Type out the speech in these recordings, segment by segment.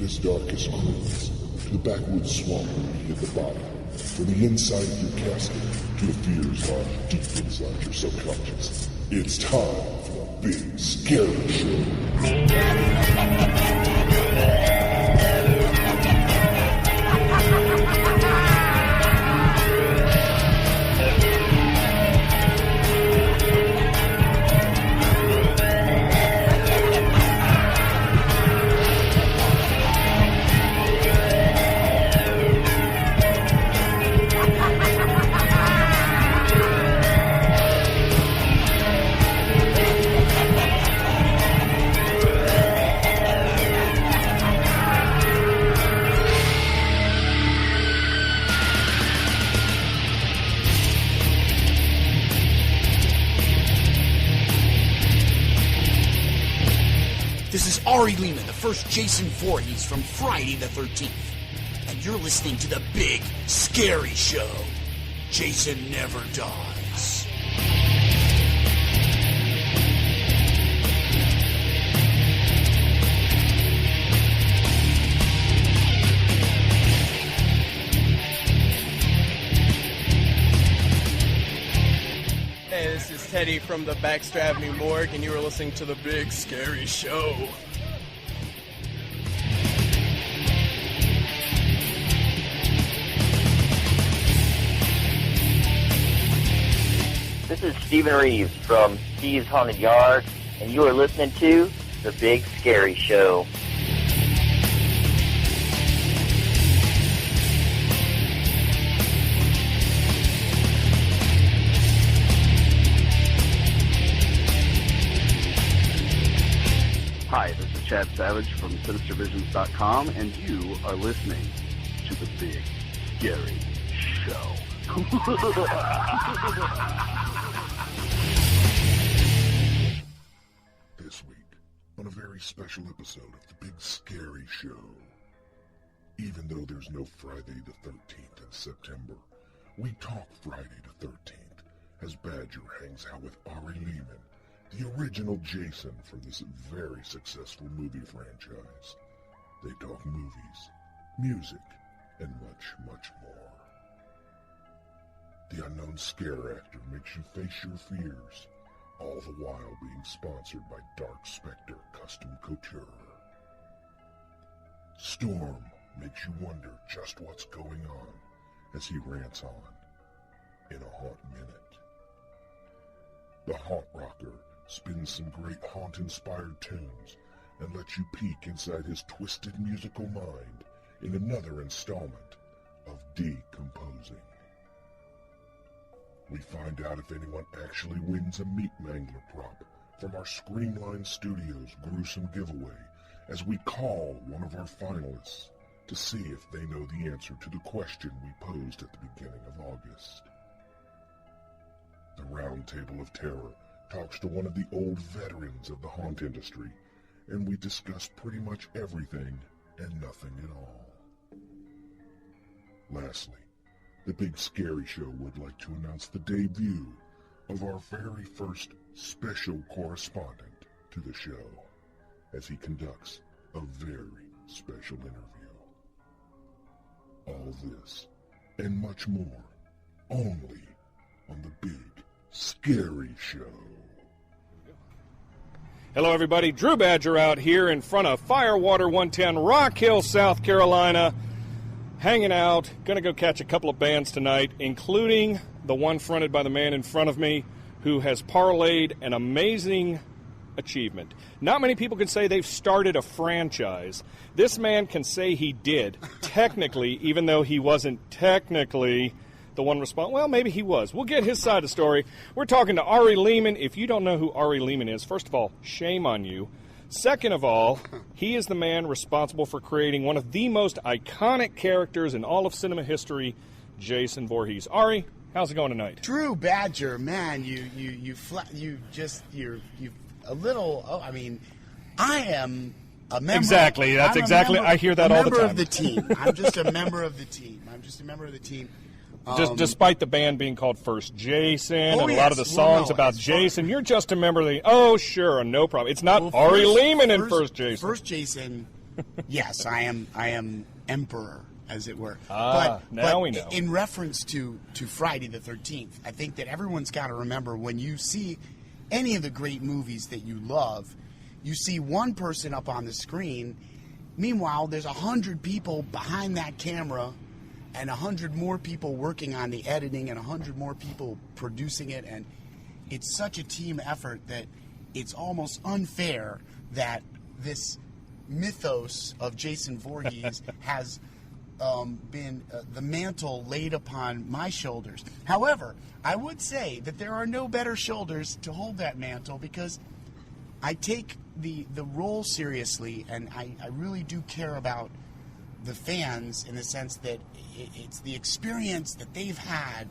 deepest, darkest grooves, to the backwoods swamp at the bottom, from the inside of your casket to the fears lying deep inside your subconscious. It's time for the Big Scary Show. This is Ari Lehman, the first Jason Voorhees from Friday the 13th. And you're listening to the Big Scary Show. Jason never dies. Hey, this is Teddy from the Baxter Avenue Morgue, and you are listening to The Big Scary Show. This is Stephen Reeves from Steve's Haunted Yard, and you are listening to The Big Scary Show. Hi, this is Chad Savage from SinisterVisions.com, and you are listening to The Big Scary Show. This week, on a very special episode of The Big Scary Show. Even though there's no Friday the 13th in September, we talk Friday the 13th as Badger hangs out with Ari Lehman, the original Jason from this very successful movie franchise. They talk movies, music, and much, much more. The unknown scare actor makes you face your fears, all the while being sponsored by Dark Spectre Custom Couture. Storm makes you wonder just what's going on as he rants on in a Haunt Minute. The Haunt Rocker spins some great haunt-inspired tunes and lets you peek inside his twisted musical mind in another installment of Decomposing. We find out if anyone actually wins a Meat Mangler prop from our Screamline Studios gruesome giveaway as we call one of our finalists to see if they know the answer to the question we posed at the beginning of August. The Round Table of Terror talks to one of the old veterans of the haunt industry, and we discuss pretty much everything and nothing at all. Lastly, the Big Scary Show would like to announce the debut of our very first special correspondent to the show, as he conducts a very special interview. All this and much more only on the Big Scary Show. Hello, everybody. Drew Badger out here in front of Firewater 110, Rock Hill, South Carolina, hanging out. Going to go catch a couple of bands tonight, including the one fronted by the man in front of me who has parlayed an amazing achievement. Not many people can say they've started a franchise. This man can say he did, technically, even though he wasn't technically the one responsible. Well, maybe he was. We'll get his side of the story. We're talking to Ari Lehman. If you don't know who Ari Lehman is, first of all, shame on you. Second of all, he is the man responsible for creating one of the most iconic characters in all of cinema history, Jason Voorhees. Ari, how's it going tonight? Drew Badger, man, I am a member. Exactly. That's exactly. I hear that all the time. A member of the team. I'm just a member of the team. Despite the band being called First Jason and a lot of the songs about Jason, you're just a member of the... Oh, sure, no problem. It's not Ari Lehman in First Jason. First Jason Yes, I am emperor, as it were. Now we know. In reference to Friday the 13th, I think that everyone's got to remember, when you see any of the great movies that you love, you see one person up on the screen. Meanwhile, there's 100 people behind that camera, and 100 more people working on the editing, and 100 more people producing it, and it's such a team effort that it's almost unfair that this mythos of Jason Voorhees has been the mantle laid upon my shoulders. However, I would say that there are no better shoulders to hold that mantle, because I take the role seriously, and I really do care about the fans, in the sense that it's the experience that they've had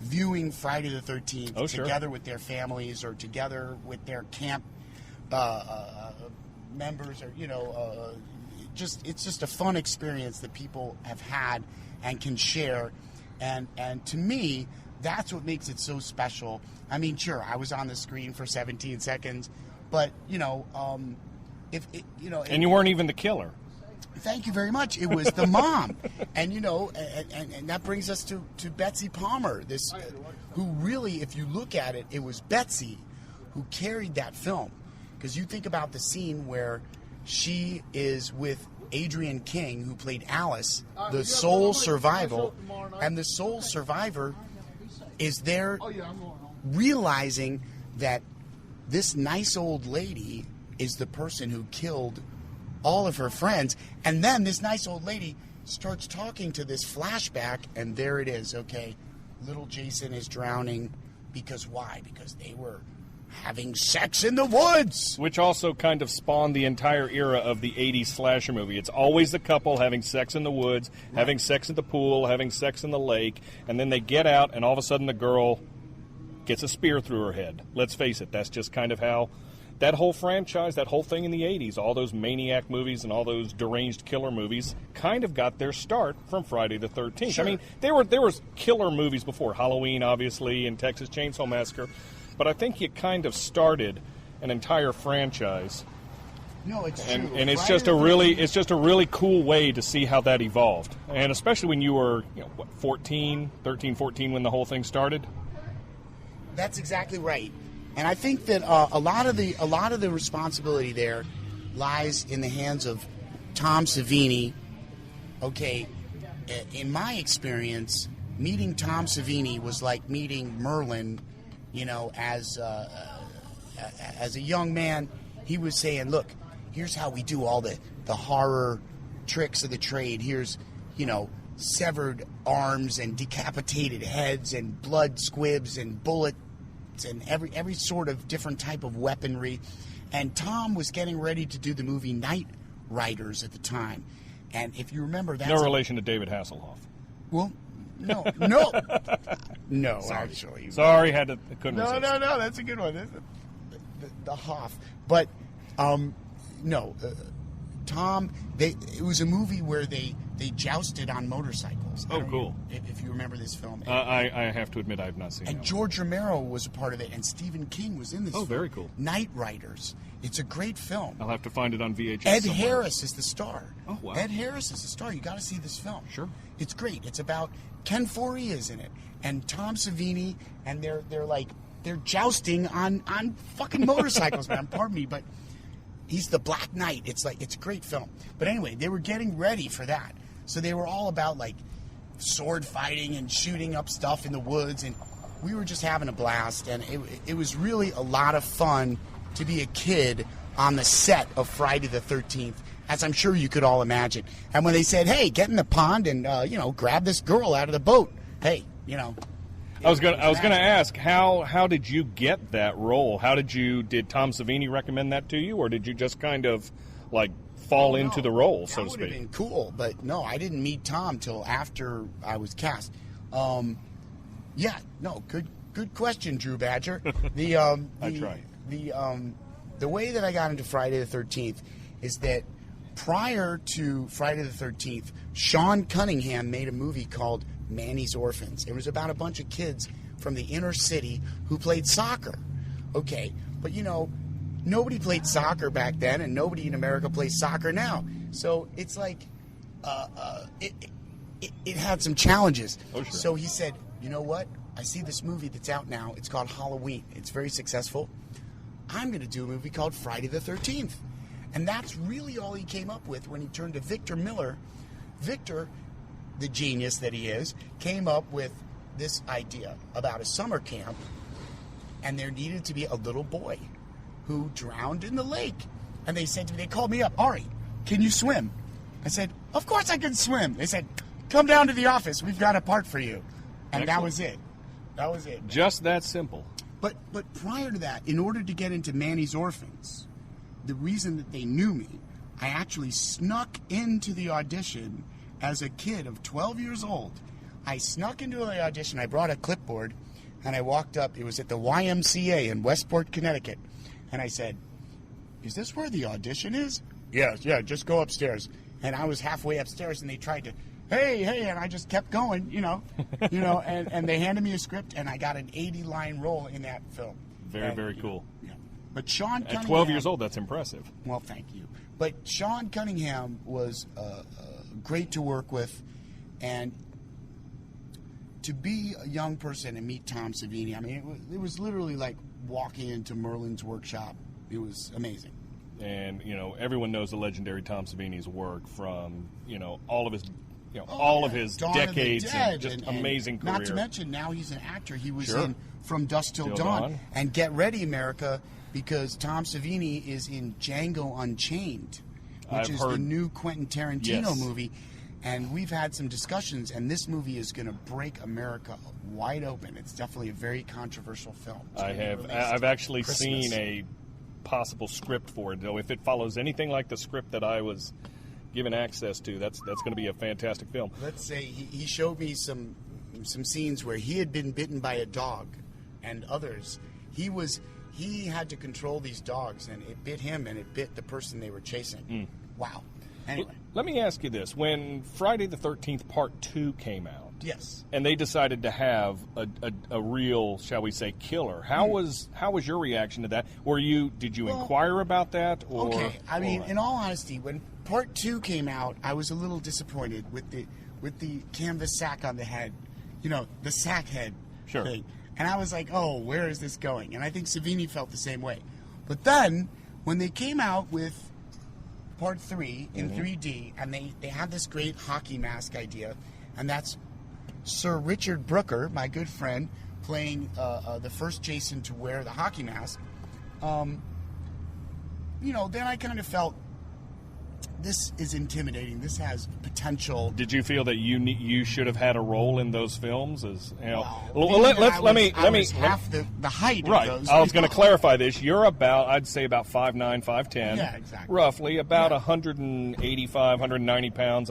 viewing Friday the 13th together with their families, or together with their camp members, or it's just a fun experience that people have had and can share, and to me, that's what makes it so special. I mean, sure, I was on the screen for 17 seconds, but and you weren't even the killer. Thank you very much. It was the mom, and and that brings us to Betsy Palmer, who really, if you look at it, it was Betsy who carried that film, because you think about the scene where she is with Adrienne King, who played Alice, the sole survivor, and the sole survivor is there realizing that this nice old lady is the person who killed all of her friends. And then this nice old lady starts talking to this flashback, and there it is. Okay, little Jason is drowning. Because why? Because they were having sex in the woods. Which also kind of spawned the entire era of the 80s slasher movie. It's always the couple having sex in the woods, having sex at the pool, having sex in the lake, and then they get out, and all of a sudden the girl gets a spear through her head. Let's face it, that's just kind of how that whole franchise, that whole thing in the 80s, all those maniac movies and all those deranged killer movies kind of got their start from Friday the 13th. Sure. I mean, there was killer movies before, Halloween, obviously, and Texas Chainsaw Massacre, but I think it kind of started an entire franchise. No, it's true. And it's just a really cool way to see how that evolved. And especially when you were, 13, 14 when the whole thing started. That's exactly right. And I think that a lot of the responsibility there lies in the hands of Tom Savini. Okay, in my experience, meeting Tom Savini was like meeting Merlin. As a young man, he was saying, "Look, here's how we do all the horror tricks of the trade. Here's, severed arms and decapitated heads and blood squibs and bullets and every sort of different type of weaponry." And Tom was getting ready to do the movie Night Riders at the time. And if you remember, that's no relation to David Hasselhoff. Well, no, actually. Sorry, couldn't resist. No, that's a good one. The Hoff. But, Tom, it was a movie where they jousted on motorcycles. Oh, cool. If you remember this film. I have to admit I have not seen it. And George Romero was a part of it, and Stephen King was in this film. Oh, very cool. Night Riders. It's a great film. I'll have to find it on VHS Ed somewhere. Harris is the star. Oh, wow. Ed Harris is the star. You got to see this film. Sure. It's great. It's about Ken Foree is in it, and Tom Savini, and they're jousting on fucking motorcycles, man. Pardon me, but he's the Black Knight. It's a great film. But anyway, they were getting ready for that, so they were all about sword fighting and shooting up stuff in the woods, and we were just having a blast, and it was really a lot of fun to be a kid on the set of Friday the 13th, as I'm sure you could all imagine. And when they said, "Hey, get in the pond and grab this girl out of the boat," hey, I was gonna ask, how did you get that role? Did Tom Savini recommend that to you, or did you just kind of fall into the role, so to speak? That would have been cool, but no, I didn't meet Tom till after I was cast. Good question, Drew Badger. That's right. The way that I got into Friday the 13th is that prior to Friday the 13th, Sean Cunningham made a movie called Manny's Orphans. It was about a bunch of kids from the inner city who played soccer. Okay, but nobody played soccer back then, and nobody in America plays soccer now. So it's like it had some challenges. Oh, sure. So he said, you know what? I see this movie that's out now. It's called Halloween. It's very successful. I'm going to do a movie called Friday the 13th. And that's really all he came up with when he turned to Victor Miller. Victor, the genius that he is, came up with this idea about a summer camp, and there needed to be a little boy who drowned in the lake. And they said to me, they called me up, Ari, can you swim? I said, of course I can swim. They said, come down to the office. We've got a part for you. And Excellent. That was it. That was it. Just that simple. But prior to that, in order to get into Manny's Orphans, the reason that they knew me, I actually snuck into the audition as a kid of 12 years old. I snuck into the audition. I brought a clipboard, and I walked up. It was at the YMCA in Westport, Connecticut. And I said, is this where the audition is? Yes, yeah, just go upstairs. And I was halfway upstairs, and they tried to, hey, and I just kept going, and they handed me a script, and I got an 80-line role in that film. Very cool. Yeah. But Sean Cunningham... At 12 years old, that's impressive. Well, thank you. But Sean Cunningham was great to work with, and to be a young person and meet Tom Savini, I mean, it was literally like walking into Merlin's workshop. It was amazing. And, everyone knows the legendary Tom Savini's work from, all of his... all of his Dawn decades of the Dead, and just and amazing career. Not to mention, now he's an actor. He was Sure. in From Dusk Till Dawn. And get ready, America, because Tom Savini is in Django Unchained, which I've is heard- the new Quentin Tarantino Yes. movie. And we've had some discussions, and this movie is going to break America wide open. It's definitely a very controversial film. It's I gonna be have. released I've actually Christmas. seen a possible script for it. Though, if it follows anything like the script that I was given access to, that's going to be a fantastic film. Let's say he showed me some scenes where he had been bitten by a dog, and others. He had to control these dogs, and it bit him, and it bit the person they were chasing. Wow. Anyway, Let me ask you this: when Friday the 13th Part 2 came out, yes. and they decided to have a real, shall we say, killer, how was your reaction to that? Did you inquire about that? Or, Okay, I mean, in all honesty, when Part 2 came out, I was a little disappointed with the canvas sack on the head, the sack head Sure. thing. And I was like, oh, where is this going? And I think Savini felt the same way. But then, when they came out with Part 3 in 3D, and they had this great hockey mask idea, and that's Sir Richard Brooker, my good friend, playing the first Jason to wear the hockey mask. Then I kind of felt, this is intimidating. This has potential. Did you feel that you should have had a role in those films? Let me half the height Right. of those. I was going to clarify this. You're I'd say about 5'9", 5'10". Yeah, exactly. Roughly about 185, 190 pounds.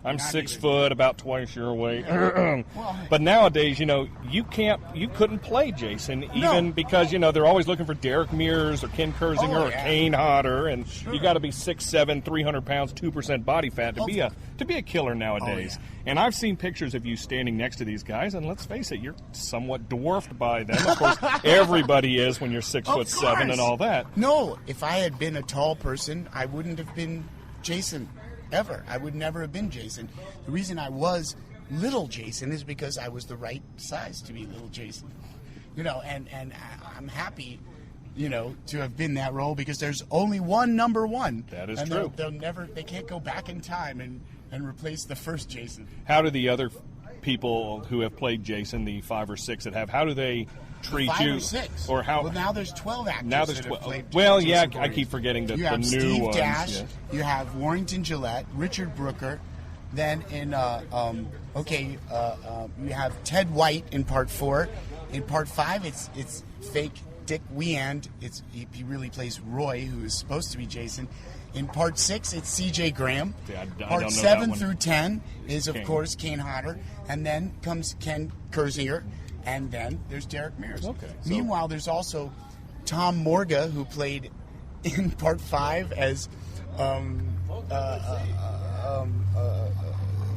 I'm not 6 even. foot, about twice your weight. Well, But nowadays, you couldn't play Jason even because they're always looking for Derek Mears or Ken Kersinger or Kane Hodder, and you got to be 6'7", 300 pounds, 2% body fat to be a killer nowadays. Oh, yeah. And I've seen pictures of you standing next to these guys, and let's face it, you're somewhat dwarfed by them. Of course, everybody is when you're 6'7" and all that. No, if I had been a tall person, I wouldn't have been Jason ever. I would never have been Jason. The reason I was little Jason is because I was the right size to be little Jason. And I'm happy, to have been that role because there's only one number one. That is and true. They can't go back in time and replace the first Jason. How do the other people who have played Jason, the 5 or 6 that have, how do they treat 5 you? or 6. Or how? Well, now there's 12 actors. Now there's that have 12. played Well, Jason yeah, I Voorhees. keep forgetting the You have new Steve ones. Dash. Yeah. You have Warrington Gillette, Richard Brooker. Then in you have Ted White in Part 4. In Part 5, it's fake Dick Weand. He really plays Roy, who is supposed to be Jason. In Part 6, it's C.J. Graham. Yeah, I don't know Part that 7 one. through 10 is, of Kane. course, Kane Hodder. And then comes Ken Kersinger. And then there's Derek Mears. Okay, so- Meanwhile, there's also Tom Morga, who played in Part 5 as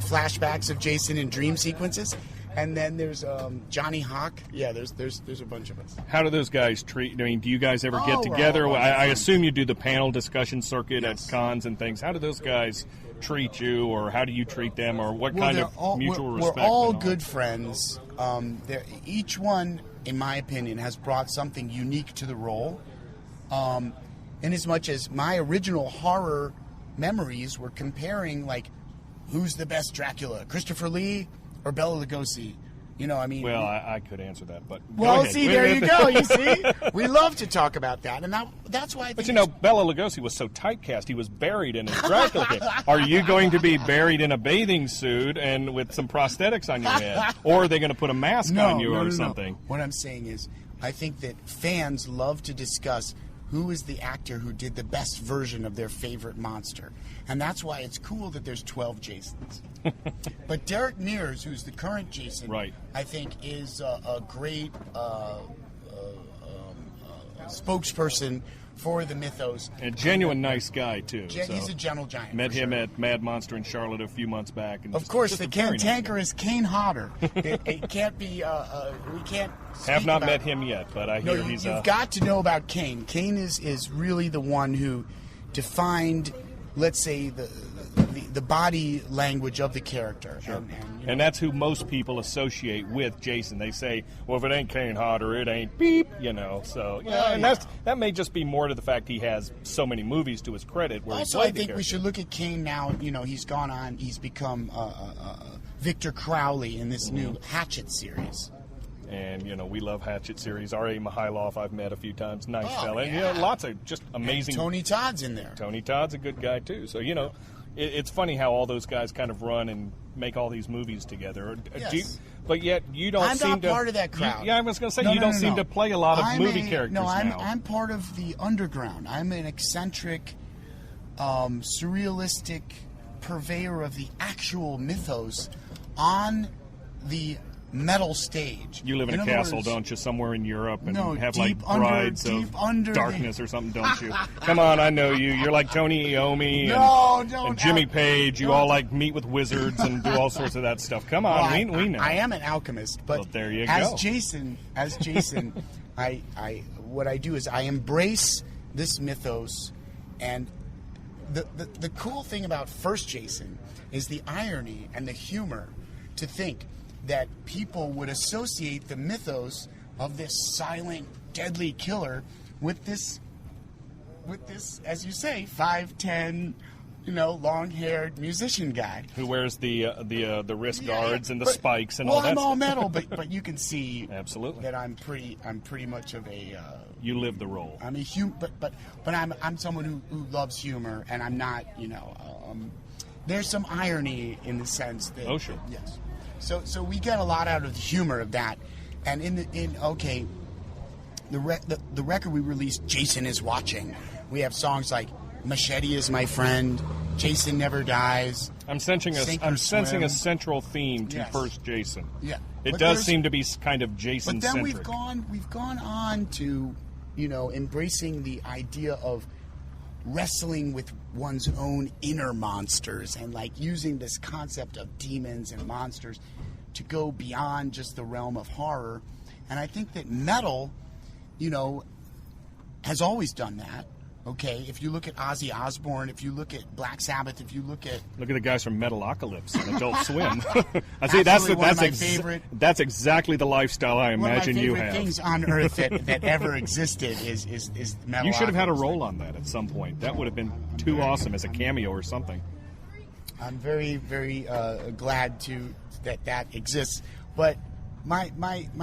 flashbacks of Jason in dream sequences. And then there's Johnny Hawk. Yeah, there's a bunch of us. How do those guys treat? I mean, do you guys ever get we're together? all I assume you do the panel discussion circuit Yes. at cons and things. How do those guys treat you, or how do you treat them, or what kind of mutual respect? We're all good friends. Each one, in my opinion, has brought something unique to the role. In as much as my original horror memories were comparing, like, who's the best Dracula, Christopher Lee or Bela Lugosi? You know, I mean... Well, I could answer that, but... Well, go ahead. see, there you go, you see? We love to talk about that, and that's why I think... But, you know, Bela Lugosi was so typecast, he was buried in his Dracula kit. Are you going to be buried in a bathing suit and with some prosthetics on your head? Or are they going to put a mask on you or something? No. What I'm saying is, I think that fans love to discuss who is the actor who did the best version of their favorite monster. And that's why it's cool that there's 12 Jasons. But Derek Mears, who's the current Jason, right, I think is a great spokesperson for the mythos. A genuine nice guy, too. He's a gentle giant. Met him at Mad Monster in Charlotte a few months back. And of course, just the a very cantankerous Kane Hodder. It can't be, we can't have not met him yet, but I hear he's... You've got to know about Kane. Kane is really the one who defined, let's say, the body language of the character. Sure. And that's who most people associate with Jason. They say, well, if it ain't Kane Hodder, it ain't beep, you know. So, and that may just be more to the fact he has so many movies to his credit. Where also, I think we should look at Kane now. You know, he's gone on, he's become Victor Crowley in this new Hatchet series. And, you know, we love Hatchet series. R.A. Mihailoff I've met a few times. Nice fella. Yeah. And, you know, lots of just amazing... And Tony Todd's in there. Tony Todd's a good guy, too. So, you know, it's funny how all those guys kind of run and make all these movies together. Yes. But yet you don't I'm seem not to... part of that crowd. I was going to say, you don't seem to play a lot of movie characters now. I'm part of the underground. I'm an eccentric, surrealistic purveyor of the actual mythos on the metal stage. You live in a castle, don't you, somewhere in Europe, and have like brides of darkness or something, don't you? Come on, I know you. You're like Tony Iommi and Jimmy Page. You all like meet with wizards and do all sorts of that stuff. Come on, we know. I am an alchemist, but there you as go. Jason, what I do is I embrace this mythos, and the cool thing about first Jason is the irony and the humor to think that people would associate the mythos of this silent, deadly killer with this, as you say, 5'10", long-haired musician guy who wears the wrist guards and the spikes and all that. I'm all stuff. metal, but you can see absolutely that I'm pretty much of a. You live the role. I'm a but I'm someone who loves humor, and I'm not. There's some irony in the sense that. Oh sure. Yes. So we get a lot out of the humor of that, and the record we released, Jason is Watching. We have songs like Machete is My Friend, Jason Never Dies. I'm sensing a central theme to first Jason. Yeah, it does seem to be kind of Jason-centric. But then we've gone on to, embracing the idea of wrestling with one's own inner monsters and like using this concept of demons and monsters to go beyond just the realm of horror. And I think that metal, has always done that. Okay, if you look at Ozzy Osbourne, if you look at Black Sabbath, if you look at the guys from Metalocalypse and Adult Swim. I see that's that's exactly the lifestyle I imagine you have. One of my favorite things on earth that ever existed is Metalocalypse. You should have had a role on that at some point. That would have been too awesome as a cameo or something. I'm very, very glad that exists. But my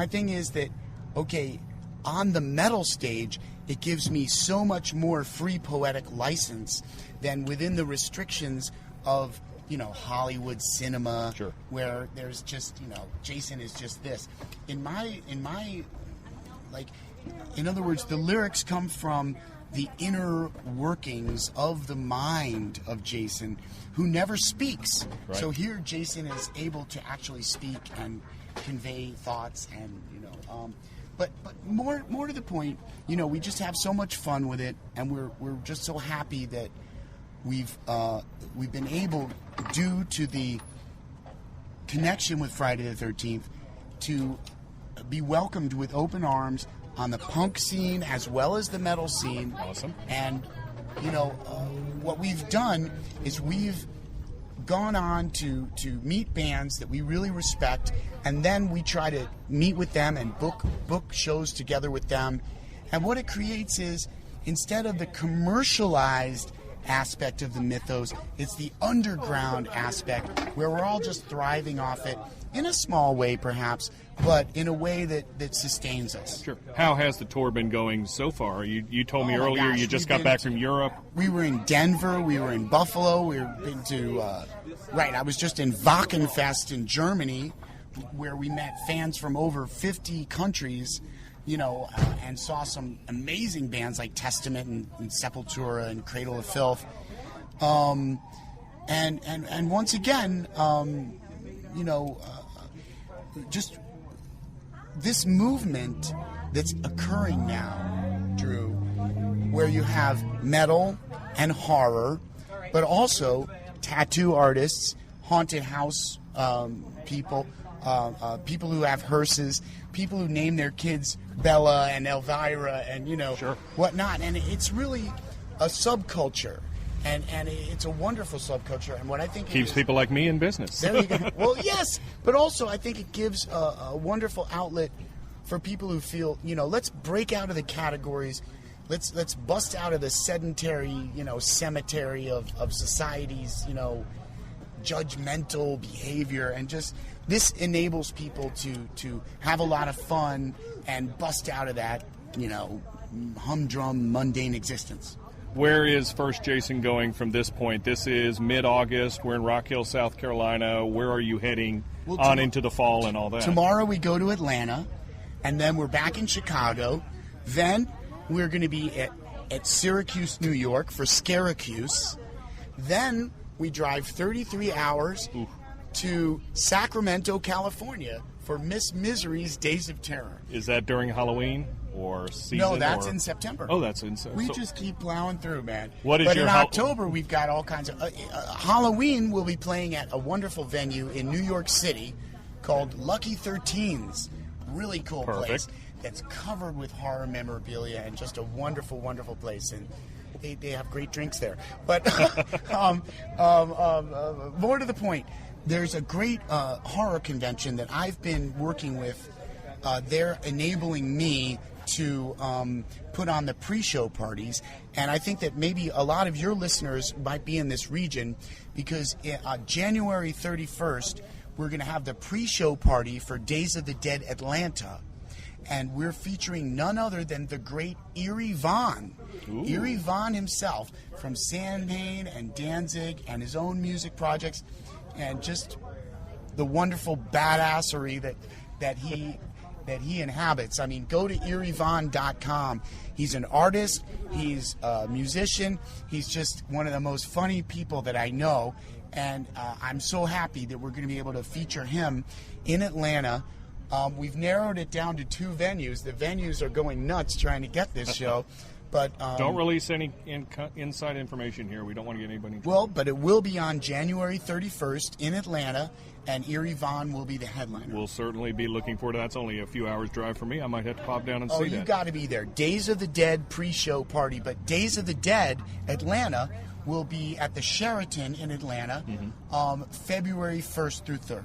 thing is that, okay, on the metal stage, it gives me so much more free poetic license than within the restrictions of, Hollywood cinema, sure, where there's just, Jason is just this. In other words, the lyrics come from the inner workings of the mind of Jason, who never speaks. Right. So here Jason is able to actually speak and convey thoughts and, But more to the point, we just have so much fun with it, and we're just so happy that we've been able, due to the connection with Friday the 13th, to be welcomed with open arms on the punk scene as well as the metal scene. Awesome. And, what we've done is we've gone on to meet bands that we really respect, and then we try to meet with them and book shows together with them. And what it creates is, instead of the commercialized aspect of the mythos, it's the underground aspect where we're all just thriving off it in a small way perhaps, but in a way that sustains us. Sure. How has the tour been going so far? You told me earlier gosh, you just got back from Europe. We were in Denver, we were in Buffalo, we were been to I was just in Wackenfest in Germany, where we met fans from over 50 countries, and saw some amazing bands like Testament and Sepultura and Cradle of Filth. And once again, just this movement that's occurring now, Drew, where you have metal and horror, but also tattoo artists, haunted house people, people who have hearses, people who name their kids Bella and Elvira and, whatnot. And it's really a subculture. And it's a wonderful subculture. And what I think keeps people like me in business. There you go. Well, yes, but also I think it gives a wonderful outlet for people who feel, let's break out of the categories. Let's bust out of the sedentary, cemetery of society's, judgmental behavior, and just this enables people to have a lot of fun and bust out of that, humdrum, mundane existence. Where is First Jason going from this point? This is mid-August. We're in Rock Hill, South Carolina. Where are you heading into the fall and all that? Tomorrow we go to Atlanta, and then we're back in Chicago. Then we're going to be at Syracuse, New York for Scaracuse. Then we drive 33 hours to Sacramento, California for Miss Misery's Days of Terror. Is that during Halloween or season? No, that's in September. Oh, that's in September. We just keep plowing through, man. But in October, we've got all kinds of... Halloween, we'll be playing at a wonderful venue in New York City called Lucky 13's. Really cool place that's covered with horror memorabilia and just a wonderful, wonderful place. And they have great drinks there. But more to the point, there's a great horror convention that I've been working with. They're enabling me to put on the pre-show parties, and I think that maybe a lot of your listeners might be in this region, because January 31st we're going to have the pre-show party for Days of the Dead Atlanta, and we're featuring none other than the great Eerie Von. Ooh. Eerie Von himself, from Samhain and Danzig and his own music projects, and just the wonderful badassery that he inhabits. I mean, go to eerievon.com. He's an artist, he's a musician, he's just one of the most funny people that I know, and I'm so happy that we're going to be able to feature him in Atlanta. We've narrowed it down to 2 venues. The venues are going nuts trying to get this show. But don't release any inside information here. We don't want to get anybody in trouble. Well, but it will be on January 31st in Atlanta, and Eerie Von will be the headliner. We'll certainly be looking forward to that. It's only a few hours drive for me. I might have to pop down and see that. Oh, you got to be there. Days of the Dead pre-show party, but Days of the Dead Atlanta will be at the Sheraton in Atlanta, February 1st through 3rd.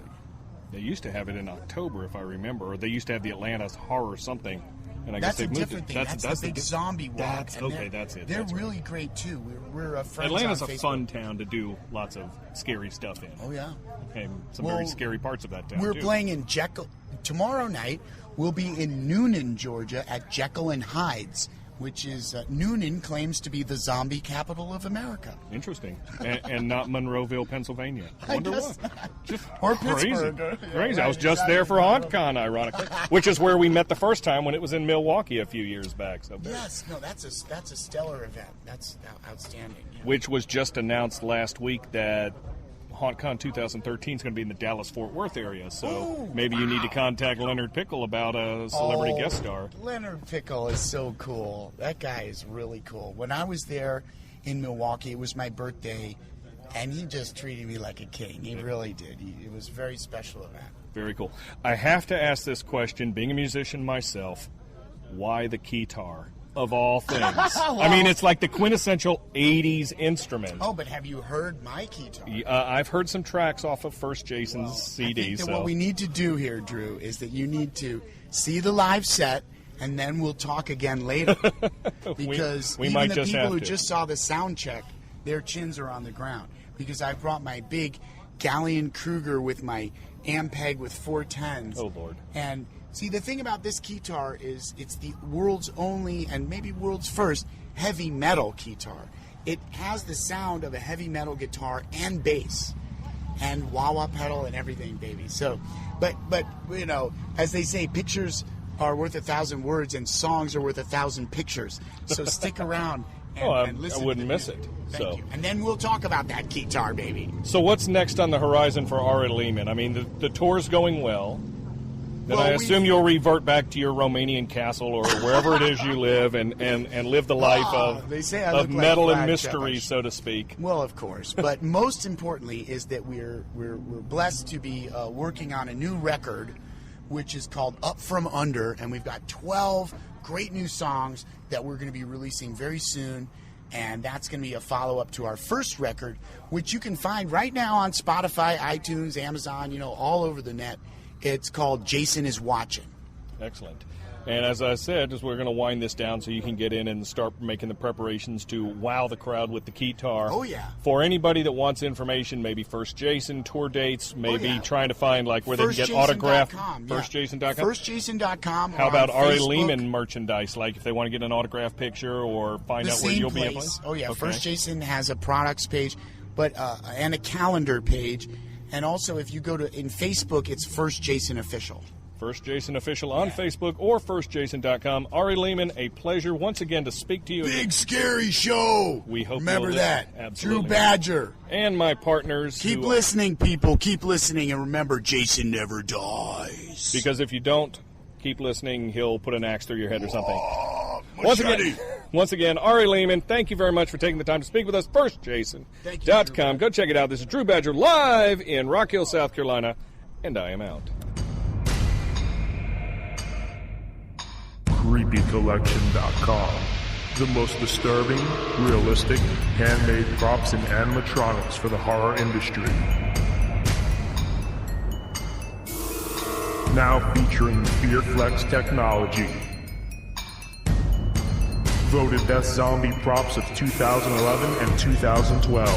They used to have it in October, if I remember, or they used to have the Atlanta's Horror something. And I guess a different thing. That's the big zombie walk. That's it. They're really great too. We're friends. Atlanta's on a Facebook. fun town to do lots of scary stuff in. Oh yeah. Okay, some very scary parts of that town. We're too. playing in Jekyll tomorrow night. We'll be in Noonan, Georgia, at Jekyll and Hyde's, which is Noonan claims to be the zombie capital of America. Interesting, and not Monroeville, Pennsylvania. I wonder why. Just or crazy. Pittsburgh. Crazy. I was just there for HauntCon, ironically, which is where we met the first time when it was in Milwaukee a few years back. So yes, no, that's a stellar event. That's outstanding. Yeah. Which was just announced last week that HauntCon 2013 is going to be in the Dallas-Fort Worth area, so maybe you need to contact Leonard Pickle about a celebrity guest star. Leonard Pickle is so cool. That guy is really cool. When I was there in Milwaukee, it was my birthday, and he just treated me like a king. He really did. It was a very special event. Very cool. I have to ask this question, being a musician myself, why the keytar, of all things? Well, I mean, it's like the quintessential 80s instrument. Oh, but have you heard my keytar? I've heard some tracks off of First Jason's CD. I think that what we need to do here, Drew, is that you need to see the live set, and then we'll talk again later. Because we even might the just people have who to. just saw the sound check, their chins are on the ground. Because I brought my big Galleon Kruger with my Ampeg with 410s. Oh, Lord. And see, the thing about this keytar is it's the world's only, and maybe world's first, heavy metal keytar. It has the sound of a heavy metal guitar and bass and wah-wah pedal and everything, baby. So, but you know, as they say, pictures are worth 1,000 words and songs are worth 1,000 pictures. So stick around and listen. I wouldn't to the miss music. it. Thank you. And then we'll talk about that keytar, baby. So what's next on the horizon for Ari Lehman? I mean, the tour's going well. Then I assume you'll revert back to your Romanian castle or wherever it is you live and live the life of metal and mystery, so to speak. Well, of course. But most importantly is that we're blessed to be working on a new record, which is called Up From Under, and we've got 12 great new songs that we're going to be releasing very soon. And that's going to be a follow-up to our first record, which you can find right now on Spotify, iTunes, Amazon, you know, all over the net. It's called Jason Is Watching. Excellent. And as I said, we're going to wind this down so you can get in and start making the preparations to wow the crowd with the keytar. Oh, yeah. For anybody that wants information, maybe First Jason, tour dates, maybe trying to find like where they can get autographed. FirstJason.com. FirstJason.com. How about Ari Lehman merchandise? Like if they want to get an autograph picture or find out where you'll be able to? Oh, yeah. Okay. First Jason has a products page but and a calendar page. And also, if you go to in Facebook, it's First Jason Official. First Jason Official on Facebook or FirstJason.com. Ari Lehman, a pleasure once again to speak to you. Big Scary Show. We hope remember that. Absolutely. Drew Badger. And my partners. Keep listening, people. Keep listening. And remember, Jason never dies. Because if you don't keep listening, he'll put an axe through your head or something. Once again, Ari Lehman, thank you very much for taking the time to speak with us. FirstJason.com. Go check it out. This is Drew Badger live in Rock Hill, South Carolina. And I am out. CreepyCollection.com. The most disturbing, realistic, handmade props and animatronics for the horror industry. Now featuring FearFlex technology. Voted best zombie props of 2011 and 2012.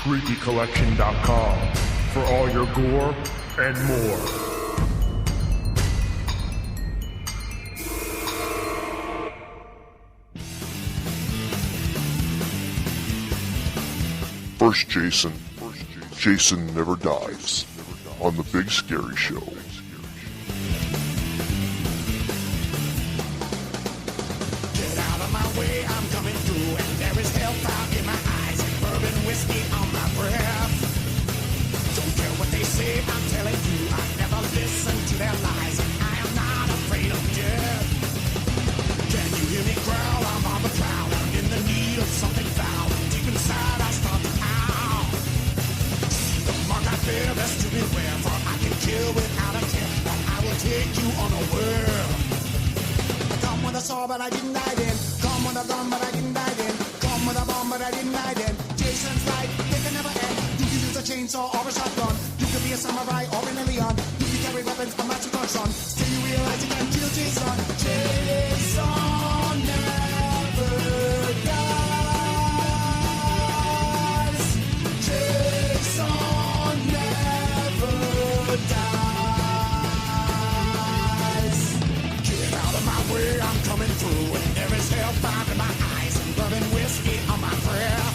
CreepyCollection.com for all your gore and more. First Jason. Jason never dies. On the Big Scary Show. Get out of my way, I'm coming through, and there is hellfire in my eyes, and bourbon whiskey on my breath. Don't care what they say, I'm telling you, I never listen to their lies, and I am not afraid of death. Can you hear me growl? I'm on the prowl, I'm in the need of something foul. Deep inside, I start to howl. See the mark I bear, best to beware, for I can kill without a care, and I will take you unaware. Come with a saw, but I didn't die then. Come with a gun, but I didn't die then. Come with a bomb, but I didn't die then. Jason's life, they can never end. You can use a chainsaw or a shotgun. You can be a samurai or an alien. You can carry weapons, a magic gun. Still you realize you can kill Jason. Jason never dies. Jason never dies. Get out of my way, I'm coming through, and there is hellfire in my eyes and bourbon whiskey on my breath.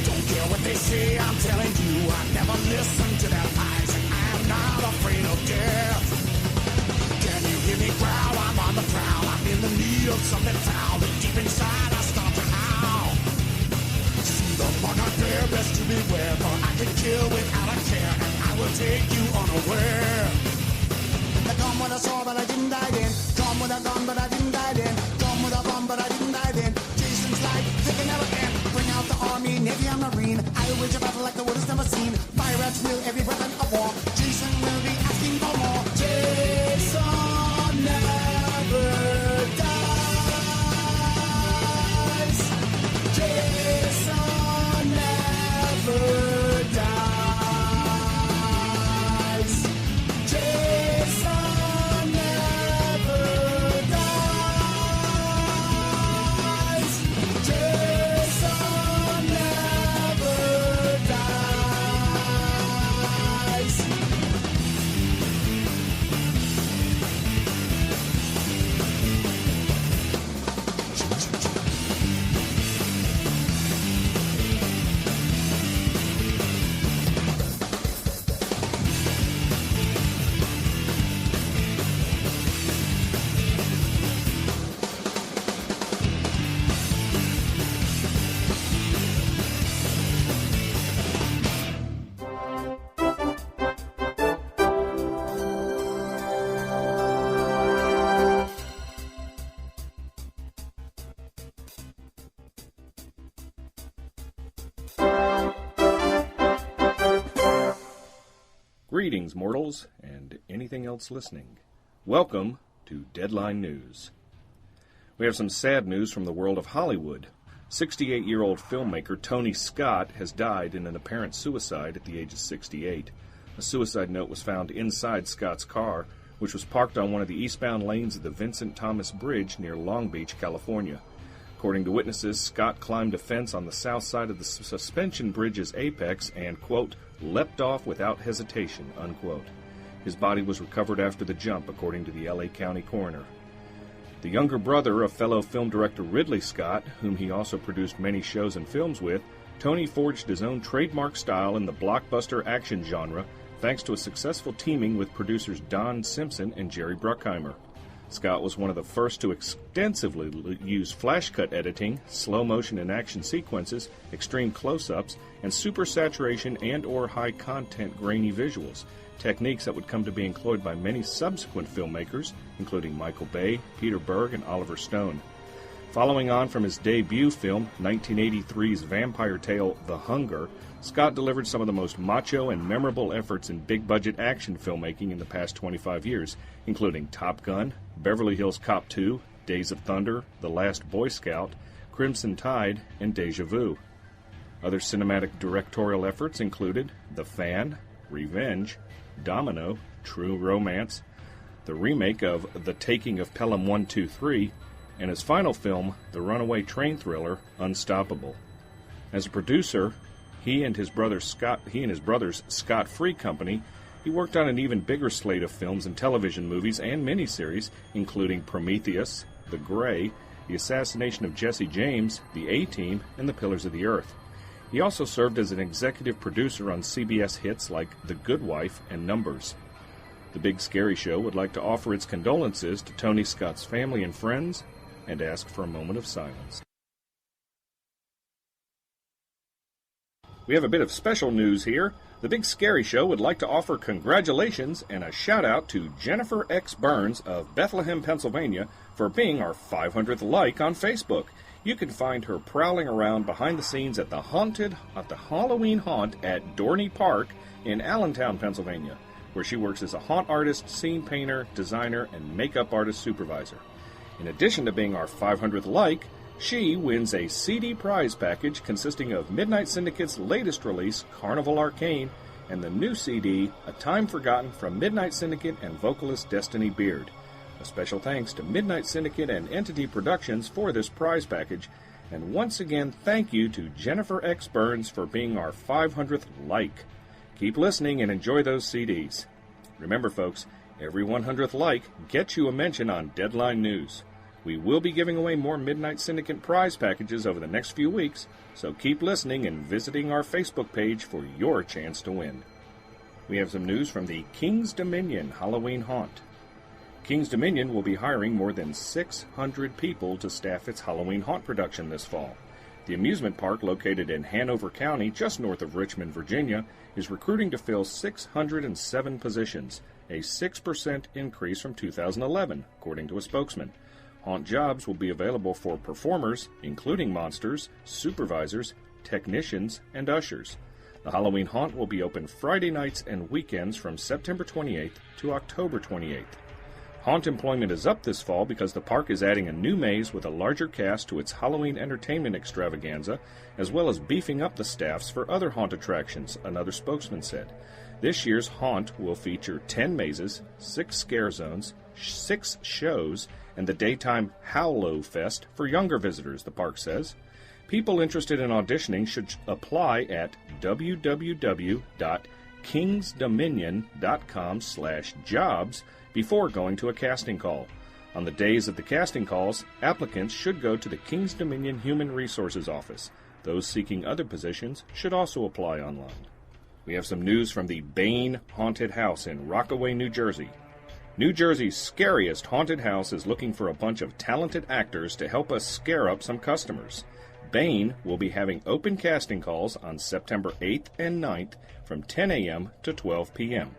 Don't care what they say, I'm telling you, I never listen to their lies, and I am not afraid of death. Can you hear me growl? I'm on the prowl, I'm in the need of something foul, but deep inside I start to howl. See the mark I bear, best to beware, for I can kill without a care, and I will take you unaware. Come with a sword, but I didn't die then. Come with a gun, but I didn't die then. Come with a bomb, but I didn't die then. Jason's life, they can never end. Bring out the army, navy and marine. I will wage a battle like the world has never seen. Fire at will, every breath I'm Greetings, mortals, and anything else listening. Welcome to Deadline News. We have some sad news from the world of Hollywood. 68-year-old filmmaker Tony Scott has died in an apparent suicide at the age of 68. A suicide note was found inside Scott's car, which was parked on one of the eastbound lanes of the Vincent Thomas Bridge near Long Beach, California. According to witnesses, Scott climbed a fence on the south side of the suspension bridge's apex and, quote, leapt off without hesitation, unquote. His body was recovered after the jump, according to the L.A. County coroner. The younger brother of fellow film director Ridley Scott, whom he also produced many shows and films with, Tony forged his own trademark style in the blockbuster action genre, thanks to a successful teaming with producers Don Simpson and Jerry Bruckheimer. Scott was one of the first to extensively use flash cut editing, slow motion and action sequences, extreme close-ups, and super saturation and or high content grainy visuals, techniques that would come to be employed by many subsequent filmmakers, including Michael Bay, Peter Berg, and Oliver Stone. Following on from his debut film, 1983's vampire tale The Hunger, Scott delivered some of the most macho and memorable efforts in big-budget action filmmaking in the past 25 years, including Top Gun, Beverly Hills Cop 2, Days of Thunder, The Last Boy Scout, Crimson Tide, and Deja Vu. Other cinematic directorial efforts included The Fan, Revenge, Domino, True Romance, the remake of The Taking of Pelham 123, and his final film, the runaway train thriller, Unstoppable. As a producer, he and his brother's Scott Free Company, he worked on an even bigger slate of films and television movies and miniseries, including Prometheus, The Grey, The Assassination of Jesse James, The A-Team, and The Pillars of the Earth. He also served as an executive producer on CBS hits like The Good Wife and Numbers. The Big Scary Show would like to offer its condolences to Tony Scott's family and friends and ask for a moment of silence. We have a bit of special news here. The Big Scary Show would like to offer congratulations and a shout-out to Jennifer X. Burns of Bethlehem, Pennsylvania, for being our 500th like on Facebook. You can find her prowling around behind the scenes at the Halloween Haunt at Dorney Park in Allentown, Pennsylvania, where she works as a haunt artist, scene painter, designer, and makeup artist supervisor. In addition to being our 500th like, she wins a CD prize package consisting of Midnight Syndicate's latest release, Carnival Arcane, and the new CD, A Time Forgotten from Midnight Syndicate and vocalist Destiny Beard. A special thanks to Midnight Syndicate and Entity Productions for this prize package, and once again thank you to Jennifer X. Burns for being our 500th like. Keep listening and enjoy those CDs. Remember folks, every 100th like gets you a mention on Deadline News. We will be giving away more Midnight Syndicate prize packages over the next few weeks, so keep listening and visiting our Facebook page for your chance to win. We have some news from the King's Dominion Halloween Haunt. King's Dominion will be hiring more than 600 people to staff its Halloween Haunt production this fall. The amusement park, located in Hanover County, just north of Richmond, Virginia, is recruiting to fill 607 positions, a 6% increase from 2011, according to a spokesman. Haunt jobs will be available for performers, including monsters, supervisors, technicians, and ushers. The Halloween Haunt will be open Friday nights and weekends from September 28th to October 28th. Haunt employment is up this fall because the park is adding a new maze with a larger cast to its Halloween entertainment extravaganza, as well as beefing up the staffs for other haunt attractions, another spokesman said. This year's Haunt will feature 10 mazes, 6 scare zones, 6 shows, and the daytime Howlo Fest for younger visitors, the park says. People interested in auditioning should apply at www.kingsdominion.com/jobs before going to a casting call. On the days of the casting calls, applicants should go to the King's Dominion Human Resources Office. Those seeking other positions should also apply online. We have some news from the Bane Haunted House in Rockaway, New Jersey. New Jersey's scariest haunted house is looking for a bunch of talented actors to help us scare up some customers. Bane will be having open casting calls on September 8th and 9th from 10 a.m. to 12 p.m.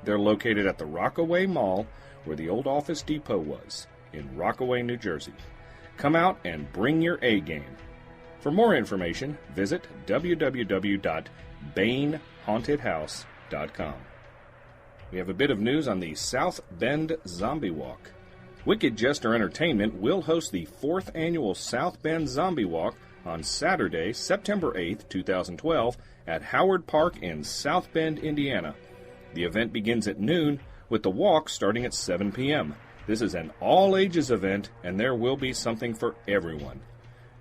They're located at the Rockaway Mall, where the old Office Depot was, in Rockaway, New Jersey. Come out and bring your A game. For more information, visit www.banehauntedhouse.com. We have a bit of news on the South Bend Zombie Walk. Wicked Jester Entertainment will host the 4th annual South Bend Zombie Walk on Saturday, September 8th, 2012, at Howard Park in South Bend, Indiana. The event begins at noon, with the walk starting at 7 p.m. This is an all-ages event, and there will be something for everyone.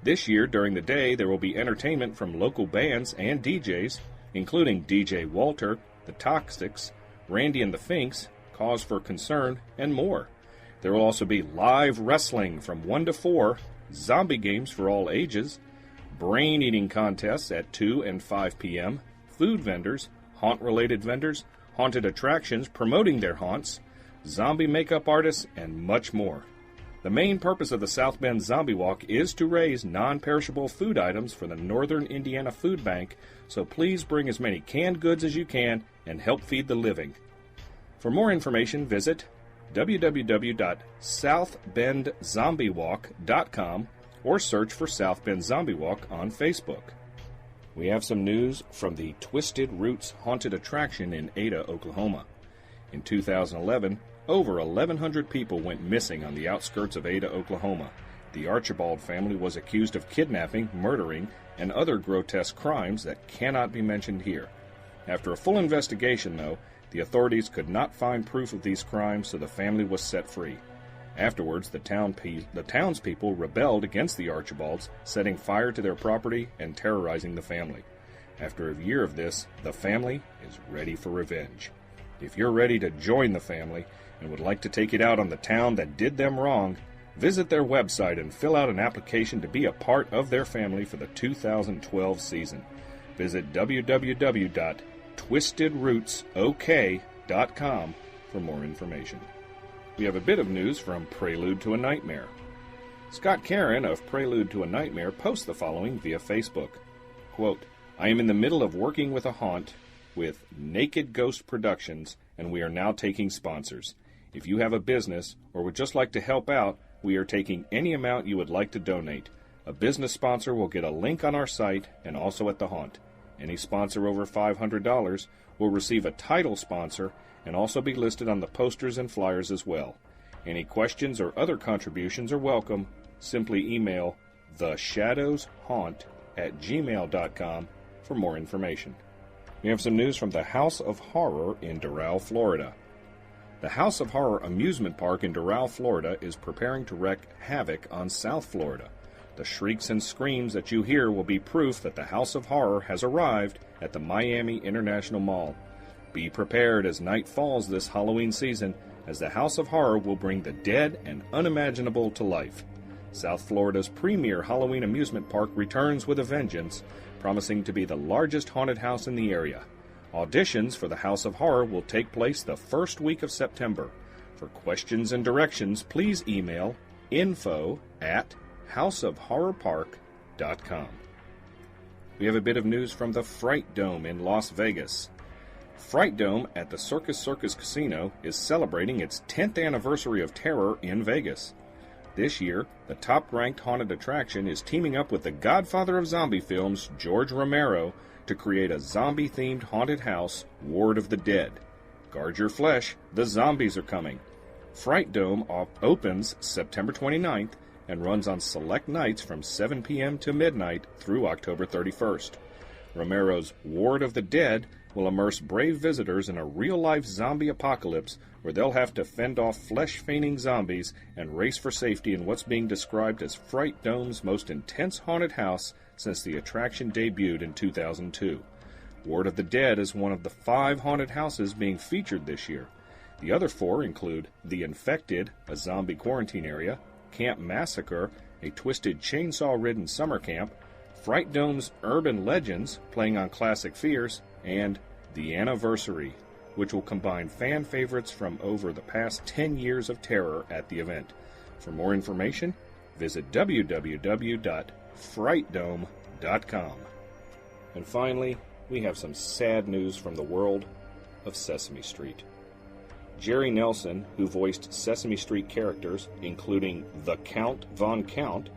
This year, during the day, there will be entertainment from local bands and DJs, including DJ Walter, The Toxics, Randy and the Finks, Cause for Concern, and more. There will also be live wrestling from 1 to 4, zombie games for all ages, brain-eating contests at 2 and 5 p.m., food vendors, haunt-related vendors, haunted attractions promoting their haunts, zombie makeup artists, and much more. The main purpose of the South Bend Zombie Walk is to raise non-perishable food items for the Northern Indiana Food Bank, so please bring as many canned goods as you can and help feed the living. For more information, visit www.southbendzombiewalk.com or search for South Bend Zombie Walk on Facebook. We have some news from the Twisted Roots Haunted Attraction in Ada, Oklahoma. In 2011, over 1,100 people went missing on the outskirts of Ada, Oklahoma. The Archibald family was accused of kidnapping, murdering, and other grotesque crimes that cannot be mentioned here. After a full investigation, though, the authorities could not find proof of these crimes, so the family was set free. Afterwards, the townspeople rebelled against the Archibalds, setting fire to their property and terrorizing the family. After a year of this, the family is ready for revenge. If you're ready to join the family and would like to take it out on the town that did them wrong, visit their website and fill out an application to be a part of their family for the 2012 season. Visit www.twistedrootsok.com for more information. We have a bit of news from Prelude to a Nightmare. Scott Caron of Prelude to a Nightmare posts the following via Facebook. Quote, I am in the middle of working with a haunt with Naked Ghost Productions, and we are now taking sponsors. If you have a business or would just like to help out, we are taking any amount you would like to donate. A business sponsor will get a link on our site and also at the haunt. Any sponsor over $500 will receive a title sponsor and also be listed on the posters and flyers as well. Any questions or other contributions are welcome. Simply email theshadowshaunt@gmail.com for more information. We have some news from the House of Horror in Doral, Florida. The House of Horror amusement park in Doral, Florida is preparing to wreak havoc on South Florida. The shrieks and screams that you hear will be proof that the House of Horror has arrived at the Miami International Mall. Be prepared as night falls this Halloween season, as the House of Horror will bring the dead and unimaginable to life. South Florida's premier Halloween amusement park returns with a vengeance, promising to be the largest haunted house in the area. Auditions for the House of Horror will take place the first week of September. For questions and directions, please email info@houseofhorrorpark.com. We have a bit of news from the Fright Dome in Las Vegas. Fright Dome at the Circus Casino is celebrating its 10th anniversary of terror in Vegas. This year, the top-ranked haunted attraction is teaming up with the godfather of zombie films, George Romero, to create a zombie-themed haunted house, Ward of the Dead. Guard your flesh, the zombies are coming. Fright Dome opens September 29th and runs on select nights from 7 p.m. to midnight through October 31st. Romero's Ward of the Dead will immerse brave visitors in a real-life zombie apocalypse where they'll have to fend off flesh-feigning zombies and race for safety in what's being described as Fright Dome's most intense haunted house since the attraction debuted in 2002. Ward of the Dead is one of the 5 haunted houses being featured this year. The other 4 include The Infected, a zombie quarantine area, Camp Massacre, a twisted chainsaw-ridden summer camp, Fright Dome's Urban Legends, playing on classic fears, and The Anniversary, which will combine fan favorites from over the past 10 years of terror at the event. For more information, visit www.frightdome.com. And finally, we have some sad news from the world of Sesame Street. Jerry Nelson, who voiced Sesame Street characters, including the Count Von Count,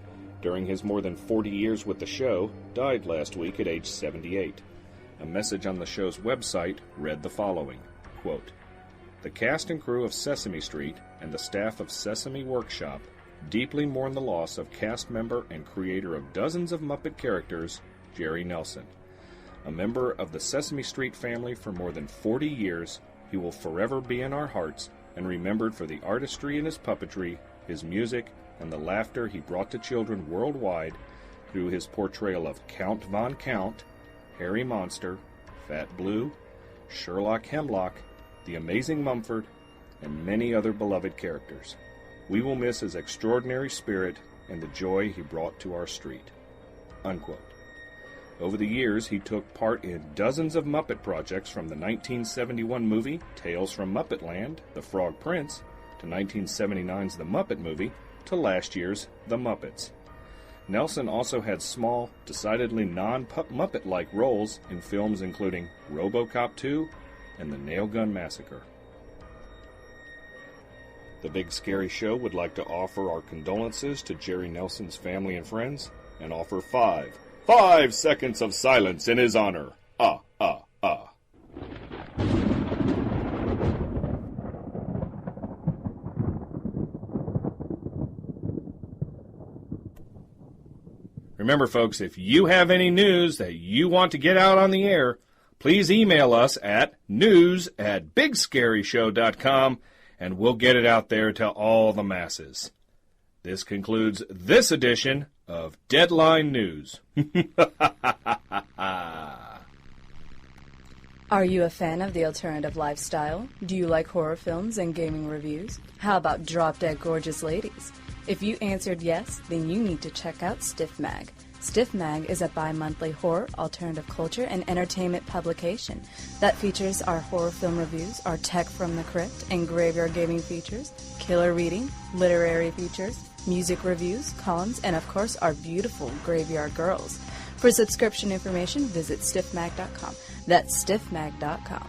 during his more than 40 years with the show, died last week at age 78. A message on the show's website read the following, quote, The cast and crew of Sesame Street and the staff of Sesame Workshop deeply mourn the loss of cast member and creator of dozens of Muppet characters, Jerry Nelson. A member of the Sesame Street family for more than 40 years, he will forever be in our hearts and remembered for the artistry in his puppetry, his music, and the laughter he brought to children worldwide through his portrayal of Count Von Count, Harry Monster, Fat Blue, Sherlock Hemlock, The Amazing Mumford, and many other beloved characters. We will miss his extraordinary spirit and the joy he brought to our street." Unquote. Over the years, he took part in dozens of Muppet projects, from the 1971 movie Tales from Muppetland, The Frog Prince, to 1979's The Muppet Movie, to last year's The Muppets. Nelson also had small, decidedly non-Muppet-like roles in films including RoboCop 2 and The Nail Gun Massacre. The Big Scary Show would like to offer our condolences to Jerry Nelson's family and friends and offer 5 seconds of silence in his honor. Remember, folks, if you have any news that you want to get out on the air, please email us at news@bigscaryshow.com, and we'll get it out there to all the masses. This concludes this edition of Deadline News. Are you a fan of the alternative lifestyle? Do you like horror films and gaming reviews? How about Drop Dead Gorgeous Ladies? If you answered yes, then you need to check out Stiff Mag. Stiff Mag is a bi-monthly horror, alternative culture, and entertainment publication that features our horror film reviews, our Tech from the Crypt and Graveyard Gaming features, killer reading, literary features, music reviews, columns, and of course our beautiful Graveyard Girls. For subscription information, visit stiffmag.com. That's stiffmag.com.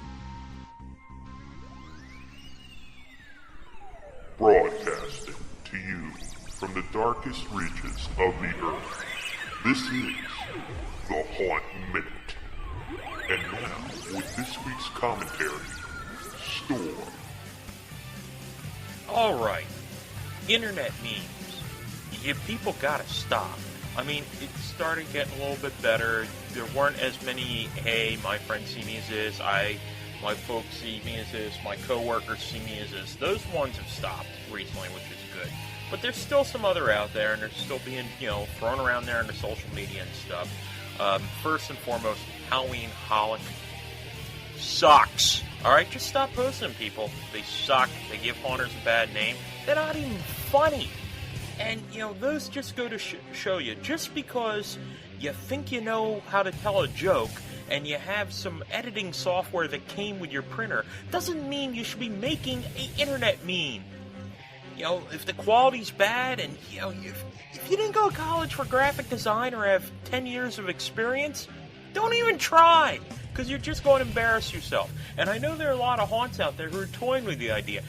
Broadcasting to you from the darkest reaches of the earth. This is the Haunt Minute. And now, with this week's commentary, Storm. Alright, internet memes. You people gotta stop. I mean, it started getting a little bit better. There weren't as many, hey, my friends see me as this, my folks see me as this, my coworkers see me as this. Those ones have stopped recently, which is good. But there's still some other out there, and they're still being, thrown around there in the social media and stuff. First and foremost, Halloween Holic sucks. Alright, just stop posting them, people. They suck. They give haunters a bad name. They're not even funny. And, those just go to show you, just because you think you know how to tell a joke and you have some editing software that came with your printer, doesn't mean you should be making an internet meme. If the quality's bad and, if you didn't go to college for graphic design or have 10 years of experience, don't even try, because you're just going to embarrass yourself. And I know there are a lot of haunts out there who are toying with the idea.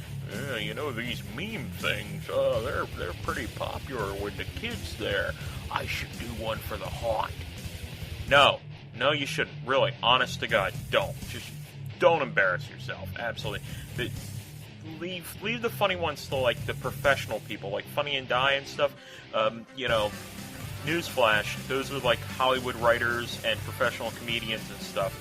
These meme things, they're pretty popular with the kids there. I should do one for the haunt. No, you shouldn't. Really, honest to God, don't. Just don't embarrass yourself. Absolutely. Leave the funny ones to, like, the professional people, like Funny and Die and stuff. Newsflash, those are, like, Hollywood writers and professional comedians and stuff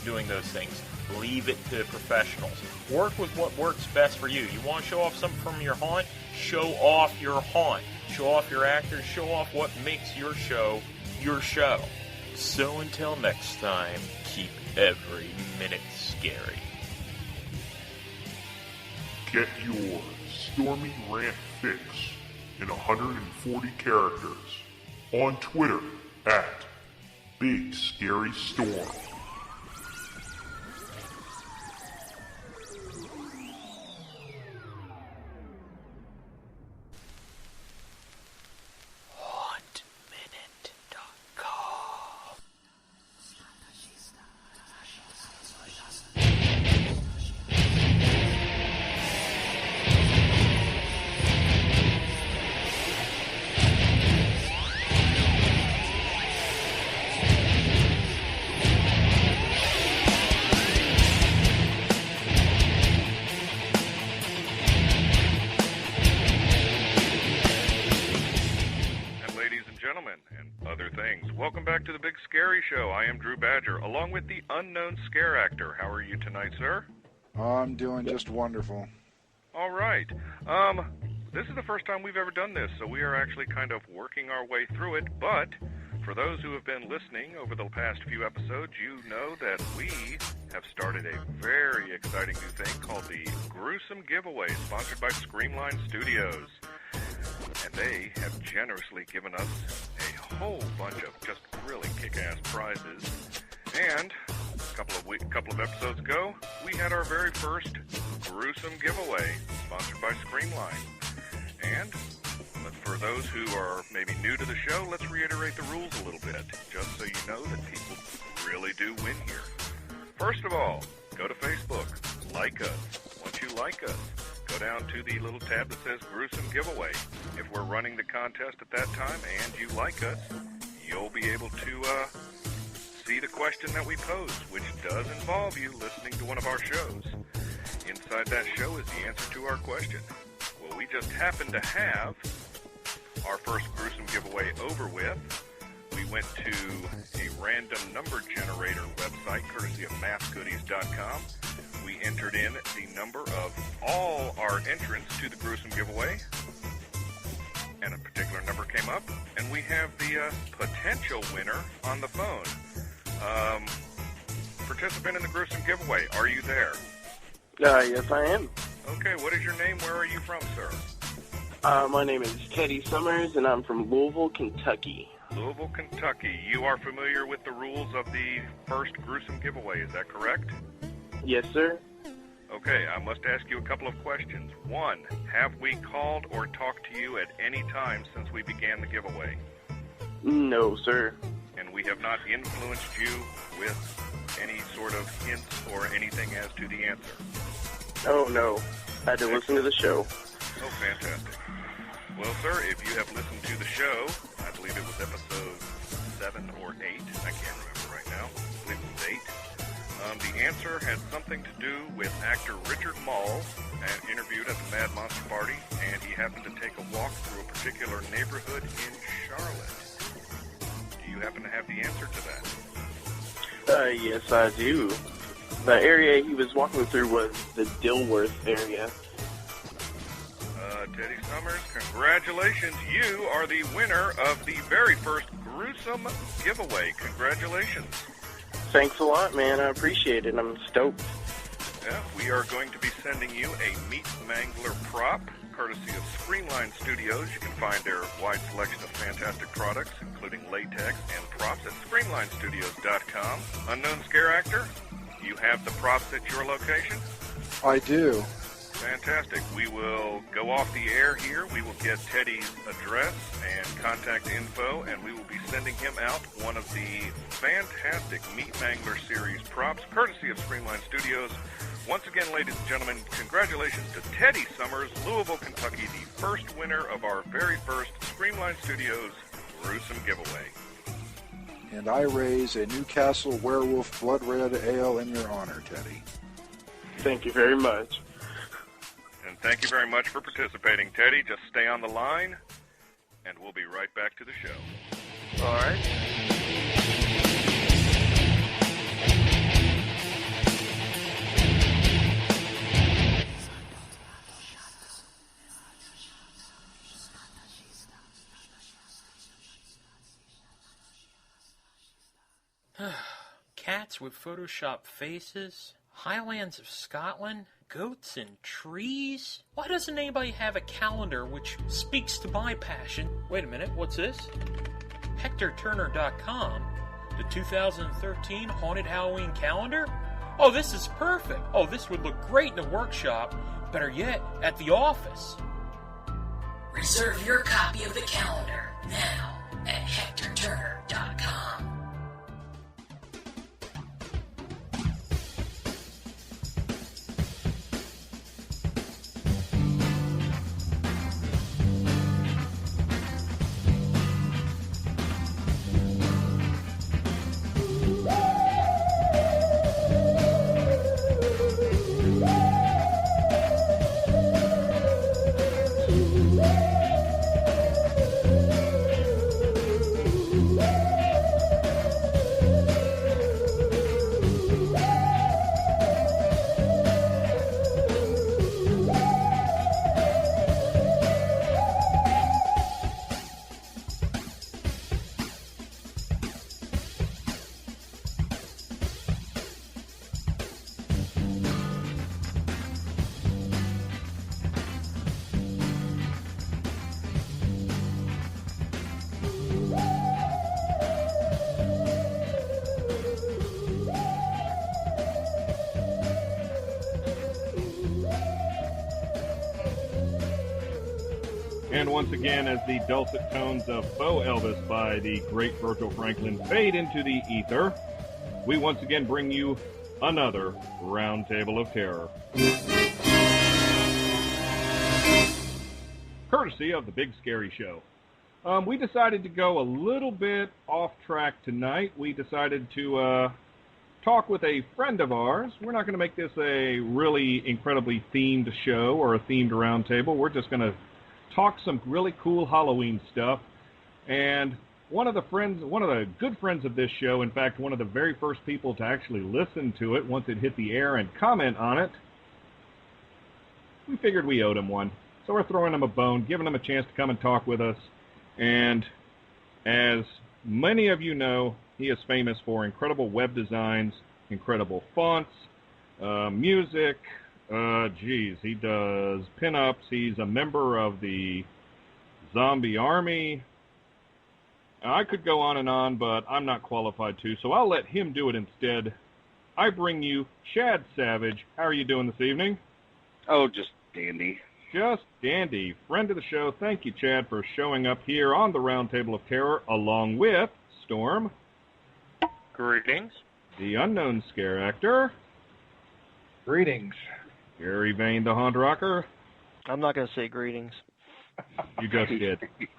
doing those things. Leave it to professionals. Work with what works best for you. You want to show off something from your haunt? Show off your haunt. Show off your actors. Show off what makes your show your show. So until next time, keep every minute scary. Get your Stormy Rant fix in 140 characters on Twitter at Big Scary Storm. gentlemen, and other things. Welcome back to the Big Scary Show. I am Drew Badger, along with the unknown scare actor. How are you tonight, sir? I'm doing just wonderful. All right. This is the first time we've ever done this, so we are actually kind of working our way through it. But for those who have been listening over the past few episodes, you know that we have started a very exciting new thing called the Gruesome Giveaway, sponsored by Screamline Studios. And they have generously given us a whole bunch of just really kick-ass prizes. And a couple of episodes ago, we had our very first gruesome giveaway, sponsored by Screamline. And for those who are maybe new to the show, let's reiterate the rules a little bit, just so you know that people really do win here. First of all, go to Facebook, like us. Once you like us, go down to the little tab that says Gruesome Giveaway. If we're running the contest at that time and you like us, you'll be able to see the question that we pose, which does involve you listening to one of our shows. Inside that show is the answer to our question. Well, we just happen to have our first gruesome giveaway over with. We went to a random number generator website, courtesy of mathgoodies.com. We entered in the number of all our entrants to the gruesome giveaway, and a particular number came up, and we have the potential winner on the phone. Participant in the gruesome giveaway, are you there? Yes, I am. Okay, what is your name? Where are you from, sir? My name is Teddy Summers, and I'm from Louisville, Kentucky. Louisville, Kentucky. You are familiar with the rules of the first gruesome giveaway, is that correct? Yes, sir. Okay, I must ask you a couple of questions. One, have we called or talked to you at any time since we began the giveaway? No, sir. And we have not influenced you with any sort of hints or anything as to the answer? Oh, no. I had to listen to the show. Oh, fantastic. Well, sir, if you have listened to the show, I believe it was episode 7 or 8. I can't remember right now. I believe it was 8. The answer had something to do with actor Richard Mall, and interviewed at the Mad Monster Party, and he happened to take a walk through a particular neighborhood in Charlotte. Do you happen to have the answer to that? Yes, I do. The area he was walking through was the Dilworth area. Teddy Summers, congratulations. You are the winner of the very first gruesome giveaway. Congratulations. Thanks a lot, man. I appreciate it. I'm stoked. Yeah, we are going to be sending you a Meat Mangler prop, courtesy of Screamline Studios. You can find their wide selection of fantastic products, including latex and props, at ScreamlineStudios.com. Unknown scare actor, you have the props at your location? I do. Fantastic. We will go off the air here. We will get Teddy's address and contact info, and we will be sending him out one of the fantastic Meat Mangler series props, courtesy of Screamline Studios. Once again, ladies and gentlemen, congratulations to Teddy Summers, Louisville, Kentucky, the first winner of our very first Screamline Studios gruesome giveaway. And I raise a Newcastle Werewolf Blood Red Ale in your honor, Teddy. Thank you very much. And thank you very much for participating, Teddy. Just stay on the line, and we'll be right back to the show. All right. Cats with Photoshop faces, Highlands of Scotland, goats and trees? Why doesn't anybody have a calendar which speaks to my passion? Wait a minute, what's this? HectorTurner.com, the 2013 Haunted Halloween Calendar? Oh, this is perfect. Oh, this would look great in a workshop. Better yet, at the office. Reserve your copy of the calendar now at HectorTurner.com. And once again, as the dulcet tones of Bo Elvis by the great Virgil Franklin fade into the ether, we once again bring you another Roundtable of Terror. Courtesy of the Big Scary Show. We decided to go a little bit off track tonight. We decided to talk with a friend of ours. We're not going to make this a really incredibly themed show or a themed roundtable. We're just going to talk some really cool Halloween stuff. And one of the good friends of this show, in fact, one of the very first people to actually listen to it once it hit the air and comment on it, we figured we owed him one. So we're throwing him a bone, giving him a chance to come and talk with us. And as many of you know, he is famous for incredible web designs, incredible fonts, music. He does pinups. He's a member of the Zombie Army. I could go on, but I'm not qualified to, so I'll let him do it instead. I bring you Chad Savage. How are you doing this evening? Oh, just dandy. Just dandy. Friend of the show. Thank you, Chad, for showing up here on the Roundtable of Terror, along with Storm. Greetings. The Unknown Scare Actor. Greetings. Gary Vane, the Haunt Rocker. I'm not going to say greetings. You just did.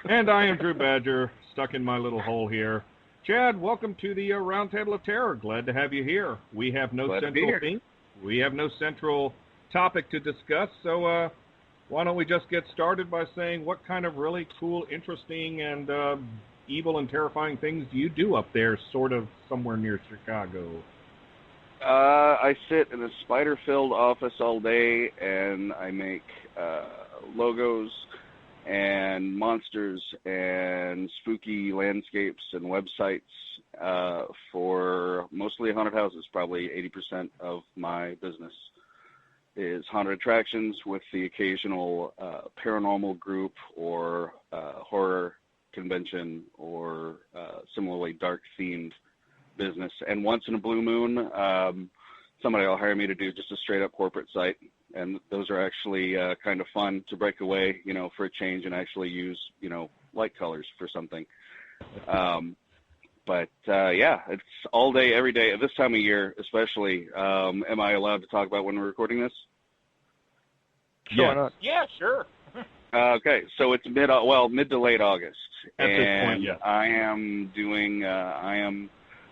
And I am Drew Badger, stuck in my little hole here. Chad, welcome to the Roundtable of Terror. Glad to have you here. We have no central theme. We have no central topic to discuss, so why don't we just get started by saying what kind of really cool, interesting, and evil and terrifying things do you do up there, sort of somewhere near Chicago? I sit in a spider-filled office all day, and I make logos and monsters and spooky landscapes and websites for mostly haunted houses. Probably 80% of my business is haunted attractions, with the occasional paranormal group or horror convention or similarly dark-themed business. And once in a blue moon, somebody will hire me to do just a straight-up corporate site. And those are actually kind of fun to break away, for a change and actually use, light colors for something. But it's all day, every day. At this time of year, especially, am I allowed to talk about when we're recording this? Sure. Yeah, sure. Okay, so it's mid to late August. At this point, yeah. I am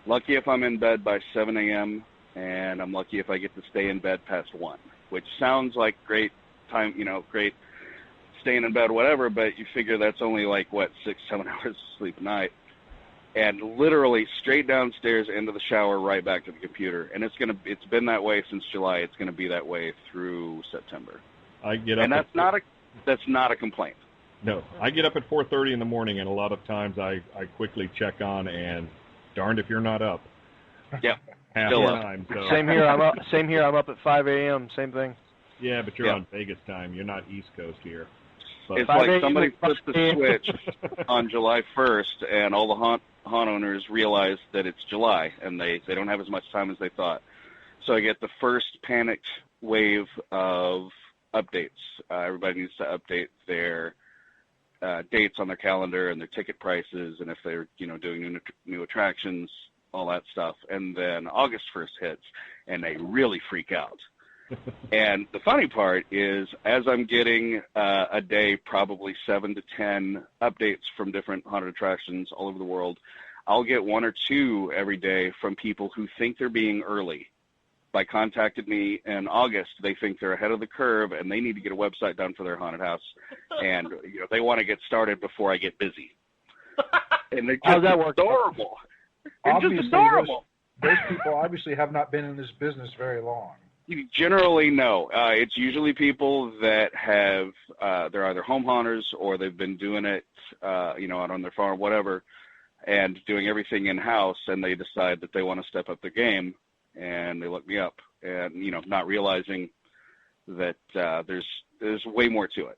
lucky if I'm in bed by 7 a.m., and I'm lucky if I get to stay in bed past 1, which sounds like great time, great staying in bed, whatever, but you figure that's only 6-7 hours of sleep a night. And literally straight downstairs into the shower, right back to the computer. And it's been that way since July. It's going to be that way through September. I get up, and that's not a complaint. No, I get up at 4:30 in the morning, and a lot of times I quickly check on, and darned if you're not up. Yep. Half the time. So. Same here. I'm up at 5 a.m. Same thing. Yeah, but you're on Vegas time. You're not East Coast here. But it's like somebody flipped the switch on July 1st, and all the haunt owners realized that it's July, and they don't have as much time as they thought. So I get the first panicked wave of updates. Everybody needs to update their dates on their calendar and their ticket prices, and if they're doing new attractions, all that stuff. And then August 1st hits, and they really freak out. And the funny part is, as I'm getting a day, probably 7 to 10 updates from different haunted attractions all over the world, I'll get 1 or 2 every day from people who think they're being early. By contacted me in August, they think they're ahead of the curve and they need to get a website done for their haunted house, and they want to get started before I get busy. And they're just adorable. They're just adorable. Those people obviously have not been in this business very long. Generally, no. It's usually people that have they're either home haunters or they've been doing it, out on their farm, whatever, and doing everything in house, and they decide that they want to step up their game. And they look me up, and not realizing that there's way more to it.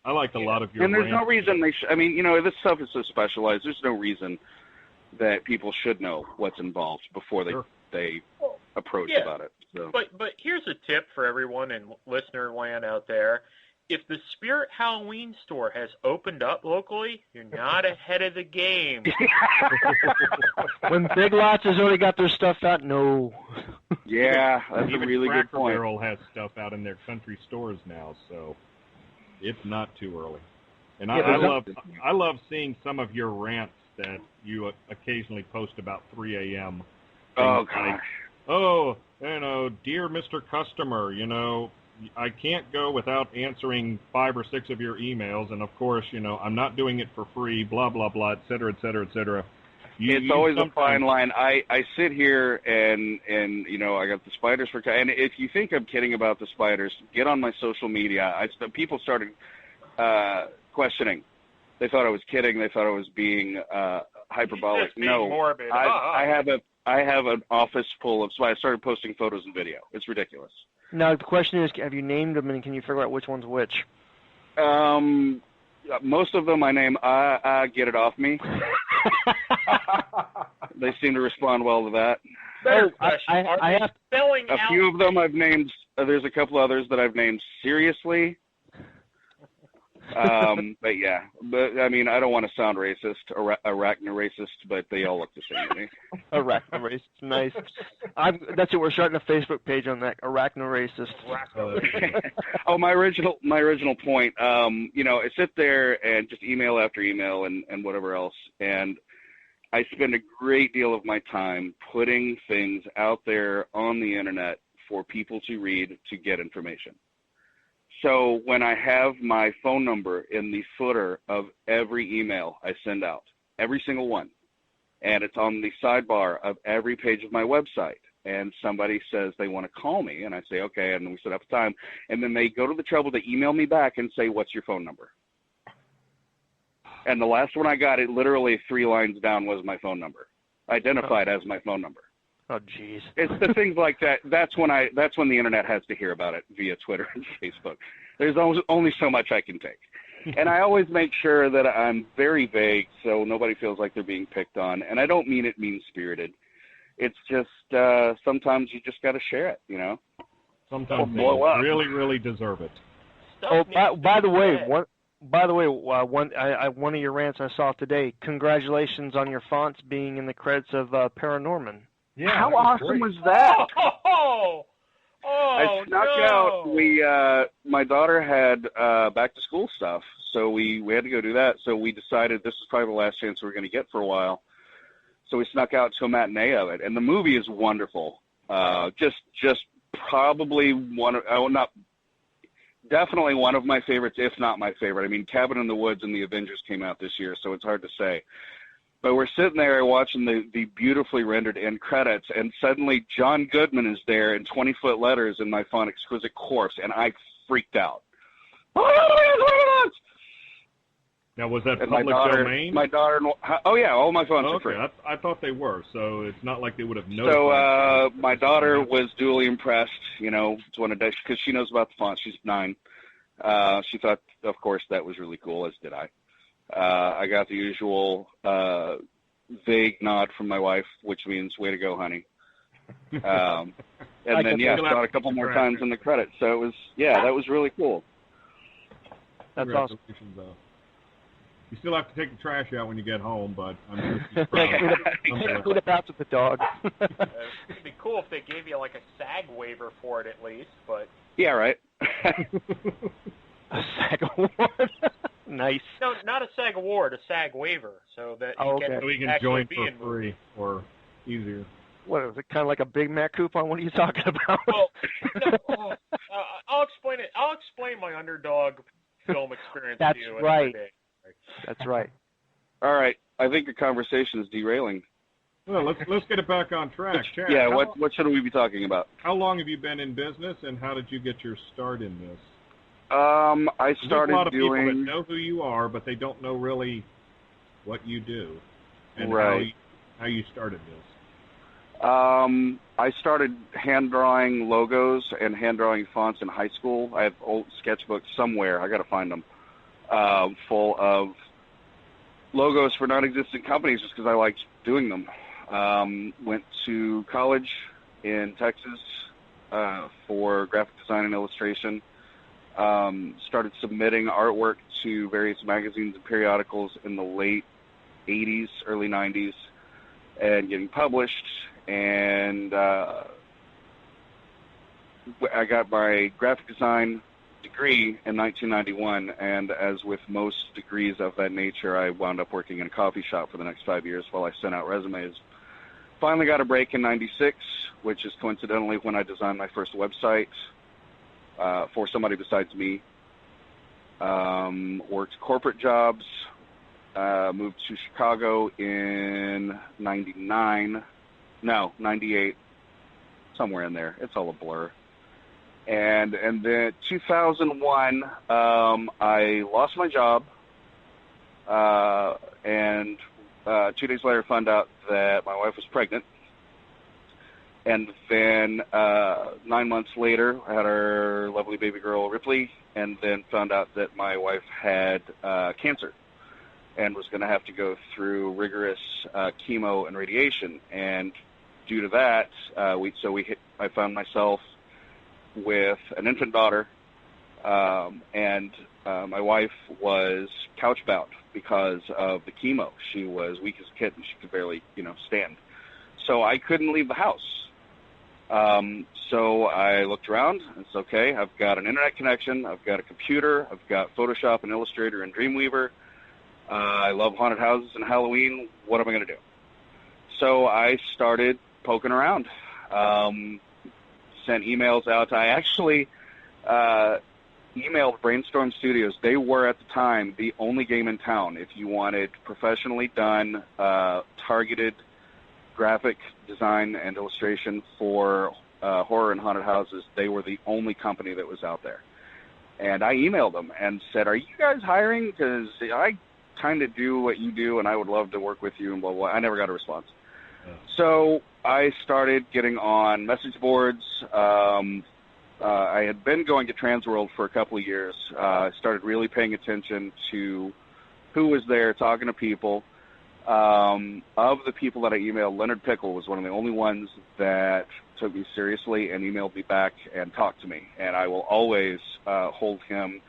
I like a lot of your. And there's no reason they should. This stuff is so specialized. There's no reason that people should know what's involved before they approach about it. So. But here's a tip for everyone in listener land out there: if the Spirit Halloween store has opened up locally, you're not ahead of the game. When Big Lots has already got their stuff out, no. Yeah, that's Even a really good Cracker point. Barrel has stuff out in their country stores now, so it's not too early. And I love seeing some of your rants that you occasionally post about 3 a.m. Oh, like, gosh. Dear Mr. Customer, I can't go without answering 5 or 6 of your emails, and of course, I'm not doing it for free, blah, blah, blah, et cetera, et cetera, et cetera. It's always a fine line. I sit here and I got the spiders for, and if you think I'm kidding about the spiders, get on my social media. People started questioning. They thought I was kidding. They thought I was being hyperbolic. Just being No, morbid. I have an office full of spiders. I started posting photos and video. It's ridiculous. Now, the question is, have you named them, and can you figure out which one's which? Most of them I name, get it off me. They seem to respond well to that. Better question. Are they spelling a out... few of them I've named. There's a couple others that I've named seriously. But yeah, I mean, I don't want to sound racist, arachno-racist, but they all look the same to me. Arachno-racist, nice. That's it. We're starting a Facebook page on that. Arachno-racist. Oh, my original point. I sit there and just email after email and whatever else, and I spend a great deal of my time putting things out there on the internet for people to read, to get information. So when I have my phone number in the footer of every email I send out, every single one, and it's on the sidebar of every page of my website, and somebody says they want to call me, and I say, okay, and then we set up a time, and then they go to the trouble to email me back and say, what's your phone number? And the last one I got, it literally 3 lines down was my phone number, identified as my phone number. Oh, jeez. It's the things like that. That's when the internet has to hear about it via Twitter and Facebook. There's only so much I can take. And I always make sure that I'm very vague so nobody feels like they're being picked on. And I don't mean it mean-spirited. It's just sometimes you just got to share it, Sometimes they really, really deserve it. By the way, one of your rants I saw today, congratulations on your fonts being in the credits of Paranorman. Yeah, how awesome was that? I snuck out. My daughter had back to school stuff, so we had to go do that. So we decided this is probably the last chance we were going to get for a while. So we snuck out to a matinee of it, and the movie is wonderful. Just probably definitely one of my favorites, if not my favorite. I mean, Cabin in the Woods and The Avengers came out this year, so it's hard to say. But we're sitting there watching the beautifully rendered end credits, and suddenly John Goodman is there in 20-foot letters in my font, Exquisite Corpse, and I freaked out. Now, was that and public domain? My daughter, oh yeah, all my fonts are free. I thought they were, so it's not like they would have notified. So my daughter was duly impressed, it's one of the, because she knows about the font. She's 9. She thought, of course, that was really cool, as did I. I got the usual vague nod from my wife, which means "way to go, honey." And then I saw it a couple more times in the credits. So it was, that was really cool. That's awesome. You still have to take the trash out when you get home, but I'm sure put it out with the dog. It'd be cool if they gave you like a SAG waiver for it at least, but yeah, right. A SAG award. Nice. No, not a SAG award, a SAG waiver, so that you can join for free or easier. What is it? Kind of like a Big Mac coupon? What are you talking about? Well, no, I'll explain it. I'll explain my underdog film experience to you. That's right. That's right. All right. I think the conversation is derailing. Well, let's get it back on track. Chad, yeah. What should we be talking about? How long have you been in business, and how did you get your start in this? I started There's a lot of doing. people that know who you are, but they don't know really what you do and how you started this. I started hand drawing logos and hand drawing fonts in high school. I have old sketchbooks somewhere. I got to find them. Full of logos for non-existent companies just because I liked doing them. Went to college in Texas for graphic design and illustration. started submitting artwork to various magazines and periodicals in the late 80s, early 90s, and getting published. And I got my graphic design degree in 1991, and as with most degrees of that nature, I wound up working in a coffee shop for the next 5 years while I sent out resumes. Finally got a break in 96, which is coincidentally when I designed my first website for somebody besides me. Worked corporate jobs, moved to Chicago in 98, somewhere in there. It's all a blur. And then 2001, I lost my job, and 2 days later found out that my wife was pregnant. And then 9 months later, I had our lovely baby girl, Ripley, and then found out that my wife had cancer and was going to have to go through rigorous chemo and radiation. And due to that, I found myself with an infant daughter, and my wife was couch-bound because of the chemo. She was weak as a kitten. She could barely, stand. So I couldn't leave the house. So I looked around. It's okay. I've got an internet connection. I've got a computer. I've got Photoshop and Illustrator and Dreamweaver. I love haunted houses and Halloween. What am I going to do? So I started poking around. Sent emails out. I actually emailed Brainstorm Studios. They were, at the time, the only game in town. If you wanted professionally done, targeted graphic design and illustration for horror and haunted houses, they were the only company that was out there. And I emailed them and said, are you guys hiring? Because I kind of do what you do, and I would love to work with you, and blah, blah. I never got a response. So I started getting on message boards. I had been going to Transworld for a couple of years. I started really paying attention to who was there, talking to people. Of the people that I emailed, Leonard Pickle was one of the only ones that took me seriously and emailed me back and talked to me. And I will always hold him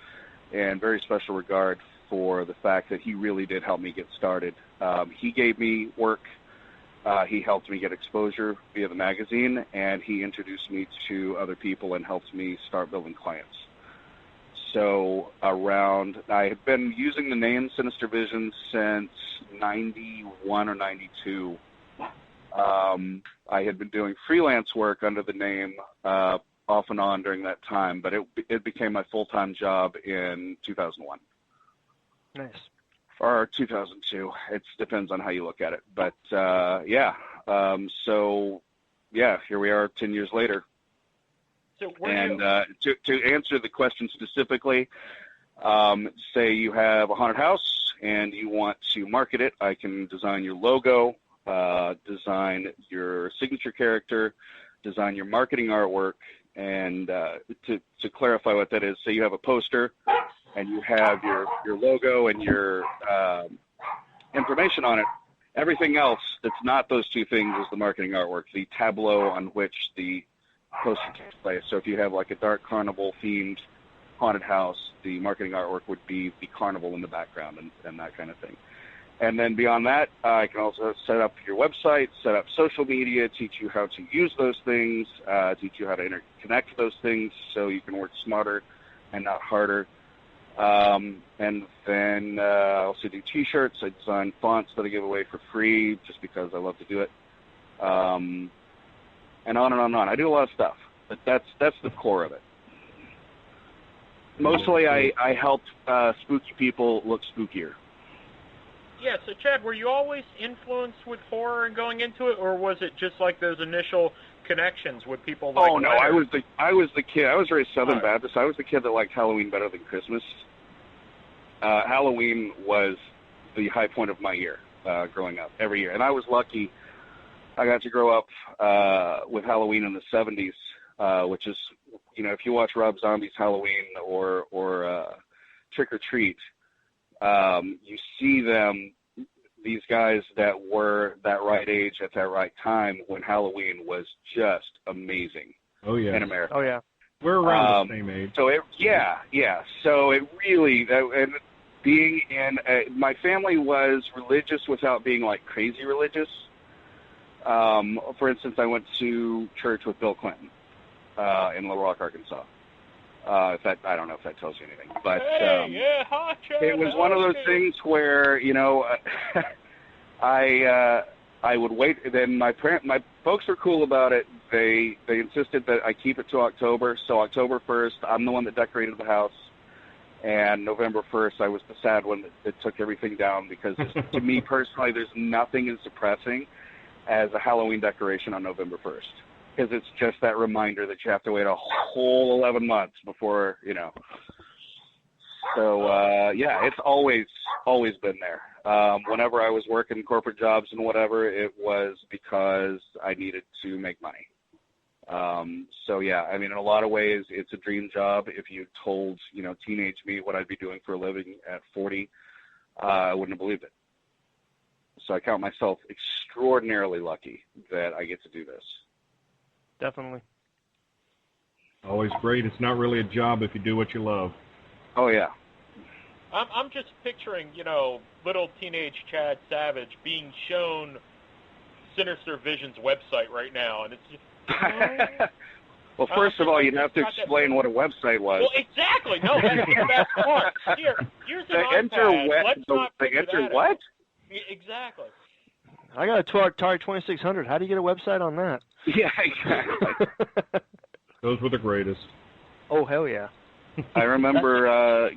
in very special regard for the fact that he really did help me get started. He gave me work. He helped me get exposure via the magazine, and he introduced me to other people and helped me start building clients. So I had been using the name Sinister Vision since 91 or 92. I had been doing freelance work under the name off and on during that time, but it became my full-time job in 2001. Nice. Or 2002. It depends on how you look at it. But, here we are 10 years later. So to answer the question specifically, say you have a haunted house and you want to market it, I can design your logo, design your signature character, design your marketing artwork, and to clarify what that is, say you have a poster and you have your logo and your information on it. Everything else that's not those two things is the marketing artwork, the tableau on which the poster takes place. So if you have like a dark carnival-themed haunted house, the marketing artwork would be the carnival in the background and that kind of thing. And then beyond that, I can also set up your website, set up social media, teach you how to use those things, teach you how to interconnect those things so you can work smarter and not harder. And then I also do T-shirts. I design fonts that I give away for free just because I love to do it. And on and on and on. I do a lot of stuff, but that's the core of it. Mostly I help spooky people look spookier. Yeah, so Chad, were you always influenced with horror and going into it, or was it just like those initial connections with people like Oh, no, I was the kid. I was very Southern Baptist. I was the kid that liked Halloween better than Christmas. Halloween was the high point of my year growing up every year. And I was lucky. I got to grow up with Halloween in the 70s, which is, if you watch Rob Zombie's Halloween or Trick or Treat, you see these guys that were that right age at that right time when Halloween was just amazing. Oh, yeah. In America. Oh, yeah. We're around the same age. So So it really, and being in, my family was religious without being like crazy religious. For instance, I went to church with Bill Clinton in Little Rock, Arkansas. I don't know if that tells you anything, but it was one of those things where I would wait. Then my folks were cool about it. They insisted that I keep it to October. So October 1st, I'm the one that decorated the house, and November 1st, I was the sad one that took everything down because to me personally, there's nothing as depressing as a Halloween decoration on November 1st. Because it's just that reminder that you have to wait a whole 11 months before, So, it's always been there. Whenever I was working corporate jobs and whatever, it was because I needed to make money. In a lot of ways, it's a dream job. If you told, teenage me what I'd be doing for a living at 40, I wouldn't have believed it. So I count myself extraordinarily lucky that I get to do this. Definitely. Always great. It's not really a job if you do what you love. Oh, yeah. I'm just picturing, little teenage Chad Savage being shown Sinister Vision's website right now, and it's just... Well, first of all, you'd have to explain what a website was. Well, exactly. No, that's the best part. Here's an iPad. They enter what? Exactly. I got a Atari 2600. How do you get a website on that? Yeah, exactly. Those were the greatest. Oh, hell yeah. I remember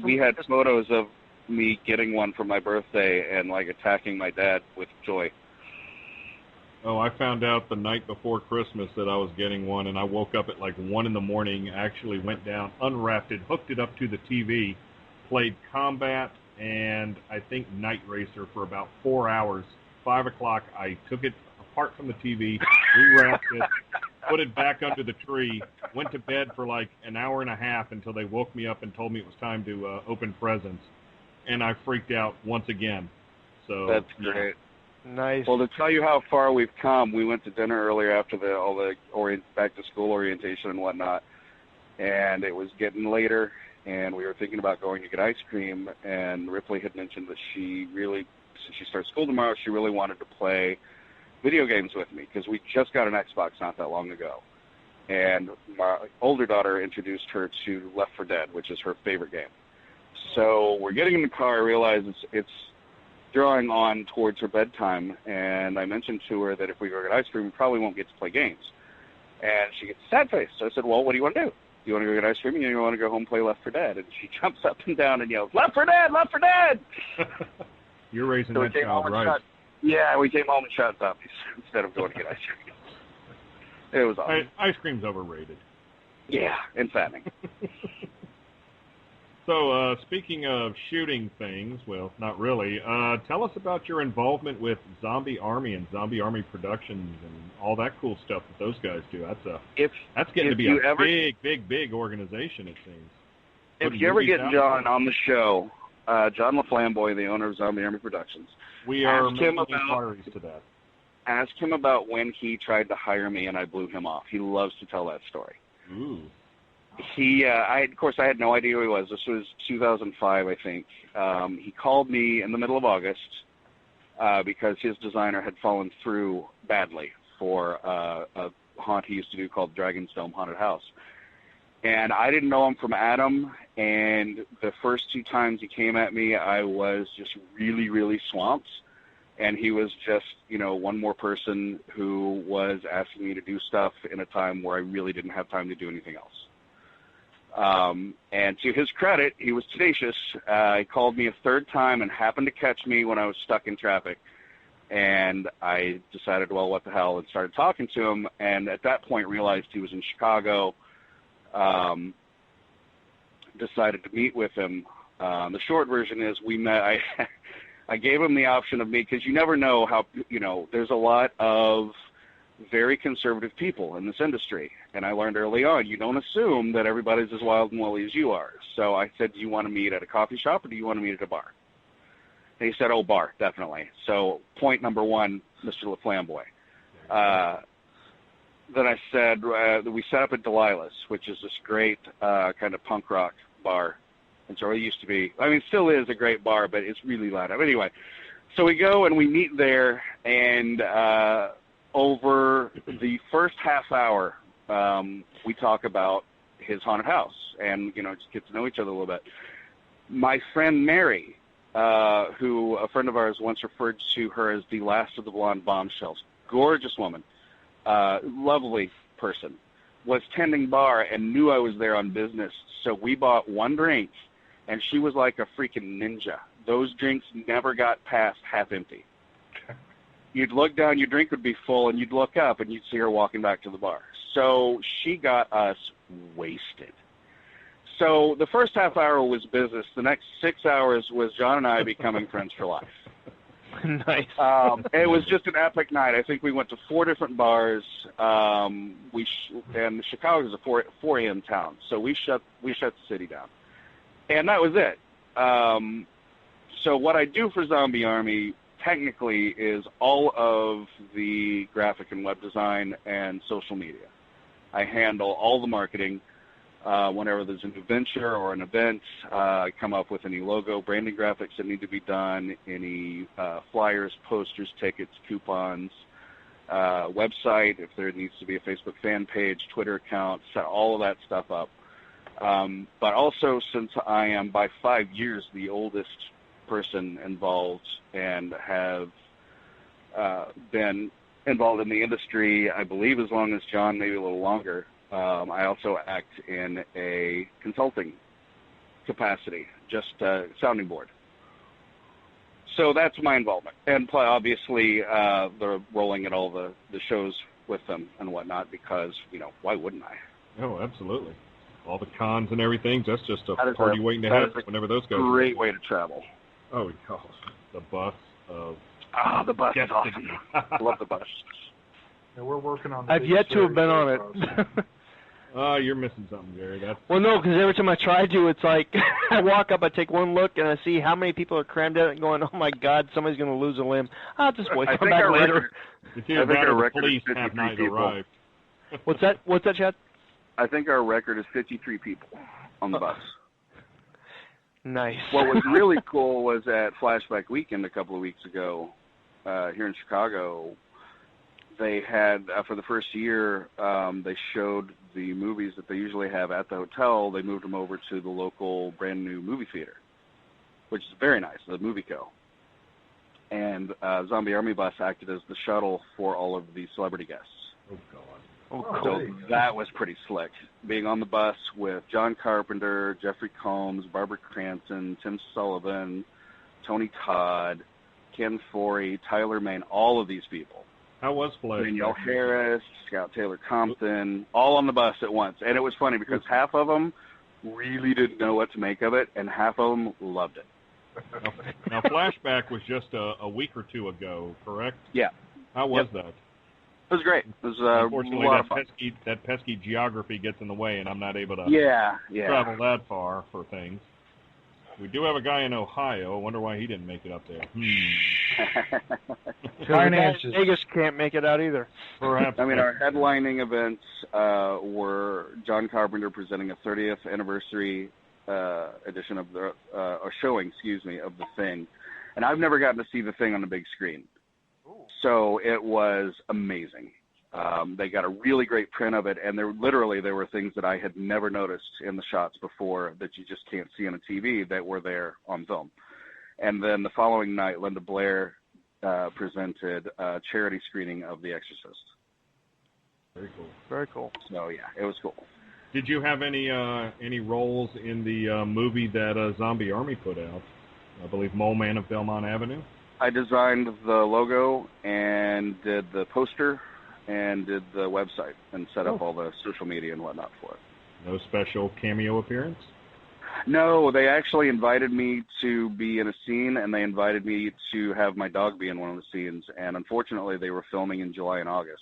we had photos of me getting one for my birthday and, attacking my dad with joy. Oh, I found out the night before Christmas that I was getting one, and I woke up at 1 in the morning, actually went down, unwrapped it, hooked it up to the TV, played Combat and I think Night Racer for about 4 hours. 5 o'clock, I took it apart from the TV, rewrapped it, put it back under the tree, went to bed for an hour and a half until they woke me up and told me it was time to open presents, and I freaked out once again. So that's great. Nice. Well, to tell you how far we've come, we went to dinner earlier after all the back to school orientation and whatnot, and it was getting later, and we were thinking about going to get ice cream, and Ripley had mentioned that she really, since she starts school tomorrow, she really wanted to play video games with me because we just got an Xbox not that long ago. And my older daughter introduced her to Left 4 Dead, which is her favorite game. So we're getting in the car, I realize it's drawing on towards her bedtime, and I mentioned to her that if we go get ice cream, we probably won't get to play games. And she gets sad face. So I said, well, what do you want to do? Do you want to go get ice cream, or do you want to go home and play Left 4 Dead? And she jumps up and down and yells, Left 4 Dead! Left 4 Dead! You're raising that child right. Yeah, we came home and shot zombies instead of going to get ice cream. It was awesome. Ice cream's overrated. Yeah, and fattening. So, speaking of shooting things, well, not really, tell us about your involvement with Zombie Army and Zombie Army Productions and all that cool stuff that those guys do. That's getting to be a big organization, it seems. If you ever get John on the show, John LaFlamboy, the owner of Zombie Army Productions, we are making inquiries to that. Ask him about when he tried to hire me and I blew him off. He loves to tell that story. Ooh. Of course, I had no idea who he was. This was 2005, I think. He called me in the middle of August because his designer had fallen through badly for a haunt he used to do called Dragon's Dome Haunted House. And I didn't know him from Adam, and the first 2 times he came at me, I was just really, really swamped. And he was just, one more person who was asking me to do stuff in a time where I really didn't have time to do anything else. And to his credit, he was tenacious. He called me a 3rd time and happened to catch me when I was stuck in traffic. And I decided, well, what the hell, and started talking to him. And at that point realized he was in Chicago. Decided to meet with him. The short version is we met. I gave him the option of me, because you never know how, there's a lot of very conservative people in this industry. And I learned early on, you don't assume that everybody's as wild and woolly as you are. So I said, do you want to meet at a coffee shop or do you want to meet at a bar? And he said, oh, bar, definitely. So point number 1, Mr. LaFlamboy. then I said we set up at Delilah's, which is this great kind of punk rock bar. And so it used to be, I mean, it still is a great bar, but it's really loud. Anyway, so we go and we meet there, and over the first half hour, we talk about his haunted house and, just get to know each other a little bit. My friend Mary, who a friend of ours once referred to her as the last of the blonde bombshells, gorgeous woman, lovely person, was tending bar and knew I was there on business. So we bought one drink, and she was like a freaking ninja. Those drinks never got past half empty. You'd look down, your drink would be full, and you'd look up, and you'd see her walking back to the bar. So she got us wasted. So the first half hour was business. The next 6 hours was John and I becoming friends for life. Nice. It was just an epic night. I think we went to 4 different bars. And Chicago is a 4 a.m. town, so we shut the city down, and that was it. So what I do for Zombie Army technically is all of the graphic and web design and social media. I handle all the marketing. Whenever there's a new venture or an event, I come up with any logo, branding graphics that need to be done, any flyers, posters, tickets, coupons, website, if there needs to be a Facebook fan page, Twitter account, set all of that stuff up. But also, since I am by 5 years the oldest person involved and have been involved in the industry, I believe as long as John, maybe a little longer, I also act in a consulting capacity, just sounding board. So that's my involvement. And obviously, they're rolling at all the shows with them and whatnot because, why wouldn't I? Oh, absolutely. All the cons and everything, that's just a party waiting to happen whenever those go. Great way to travel. Oh, gosh. The bus of... the bus is awesome. I love the bus. Yeah, we're working on. I've yet to have been on it. Oh, you're missing something, Gary. Well, no, because every time I try to, it's like I walk up, I take one look, and I see how many people are crammed in it, going, "Oh my God, somebody's going to lose a limb." I'll just wait. Come back later. I think our record is 53 people. What's that? What's that, Chad? I think our record is 53 people on the bus. Nice. What was really cool was at Flashback Weekend a couple of weeks ago here in Chicago. They had, for the first year, they showed the movies that they usually have at the hotel. They moved them over to the local brand new movie theater, which is very nice, the Movie Co. And Zombie Army Bus acted as the shuttle for all of the celebrity guests. Oh, God. Oh, so that was pretty slick. Being on the bus with John Carpenter, Jeffrey Combs, Barbara Cranston, Tim Sullivan, Tony Todd, Ken Forey, Tyler Main, all of these people. How was Flashback? Danielle Harris, Scout Taylor Compton, all on the bus at once. And it was funny because half of them really didn't know what to make of it, and half of them loved it. Now, Flashback was just a week or two ago, correct? Yeah. How was that? It was great. It was unfortunately, a lot of fun. that pesky geography gets in the way, and I'm not able to travel that far for things. We do have a guy in Ohio. I wonder why he didn't make it up there. Finances. Vegas can't make it out either. Perhaps. I mean, our headlining events were John Carpenter presenting a 30th anniversary edition of the or showing, of The Thing, and I've never gotten to see The Thing on the big screen. So it was amazing. They got a really great print of it, and there were things that I had never noticed in the shots before that you just can't see on a TV that were there on film. And then the following night, Linda Blair presented a charity screening of The Exorcist. Very cool. Very cool. So, yeah, it was cool. Did you have any roles in the movie that Zombie Army put out? I believe Mole Man of Belmont Avenue? I designed the logo and did the poster and did the website and set up all the social media and whatnot for it. No special cameo appearance? No, they actually invited me to be in a scene, and they invited me to have my dog be in one of the scenes, and unfortunately they were filming in July and August.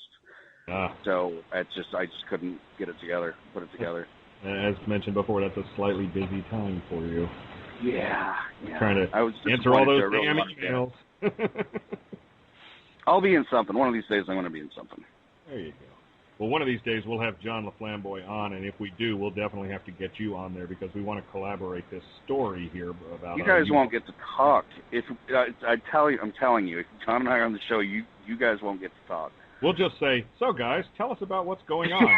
So I just couldn't put it together. As mentioned before, that's a slightly busy time for you. Yeah. Trying to answer all those damn emails. I'll be in something. One of these days I'm going to be in something. There you Well, one of these days we'll have John LaFlamboy on, and if we do, we'll definitely have to get you on there because we want to collaborate this story here about. You guys won't get to talk. If I'm telling you, if John and I are on the show, you guys won't get to talk. We'll just say, so guys, tell us about what's going on.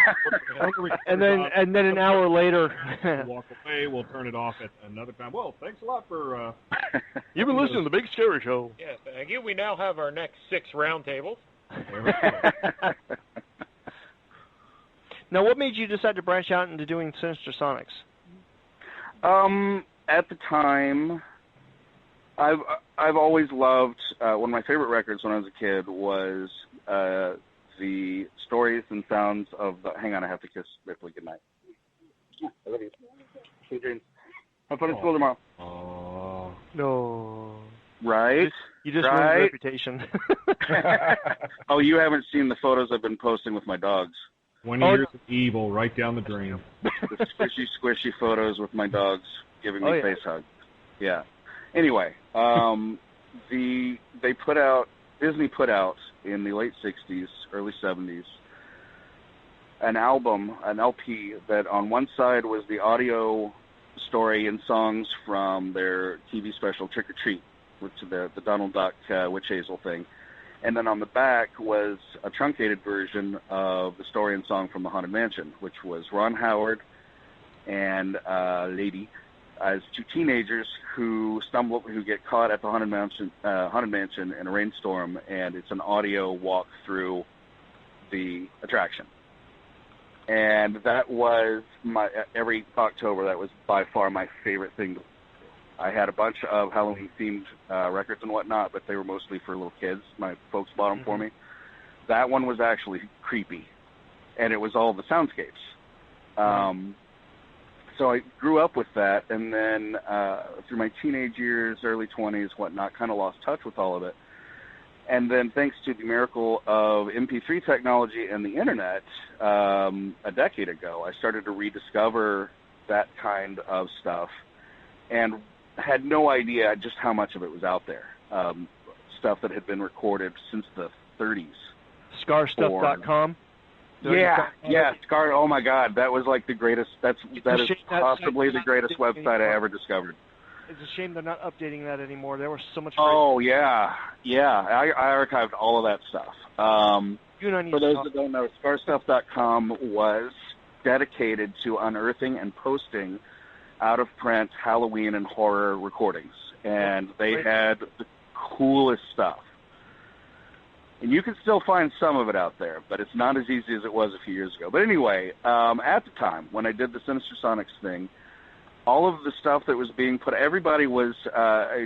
and then an hour later, we'll walk away. We'll turn it off at another time. Well, thanks a lot for. You've been listening to the Big Scary Show. Yes, thank you. We now have our next 6 roundtables. Now, what made you decide to branch out into doing Sinister Sonics? At the time, I've always loved one of my favorite records when I was a kid was the stories and sounds of the. Hang on, I have to kiss Ripley goodnight. I love you. Sweet dreams. Have fun at school tomorrow. Oh no! Right? You just ruined your reputation. Oh, you haven't seen the photos I've been posting with my dogs. 20 years of evil right down the drain. The squishy photos with my dogs giving me face hugs. Yeah. Anyway, Disney put out in the late 60s, early 70s, an LP that on one side was the audio story and songs from their TV special Trick or Treat, which is the Donald Duck Witch Hazel thing. And then on the back was a truncated version of the story and song from the Haunted Mansion, which was Ron Howard and Lady as 2 teenagers who get caught at the Haunted Mansion in a rainstorm, and it's an audio walk through the attraction. And that was every October, that was by far my favorite thing. I had a bunch of Halloween-themed records and whatnot, but they were mostly for little kids. My folks bought them for me. That one was actually creepy, and it was all the soundscapes. So I grew up with that, and then through my teenage years, early 20s, whatnot, kind of lost touch with all of it. And then thanks to the miracle of MP3 technology and the Internet, a decade ago, I started to rediscover that kind of stuff and had no idea just how much of it was out there. Stuff that had been recorded since the 30s. Scarstuff.com? Yeah, Scar. Oh my God, that was like the greatest. That is possibly the greatest website I ever discovered. It's a shame they're not updating that anymore. There was so much. Oh yeah. I archived all of that stuff. For those that don't know, Scarstuff.com was dedicated to unearthing and posting out-of-print Halloween and horror recordings, and they had the coolest stuff. And you can still find some of it out there, but it's not as easy as it was a few years ago. But anyway, at the time, when I did the Sinister Sonics thing, all of the stuff that was being put, everybody was, I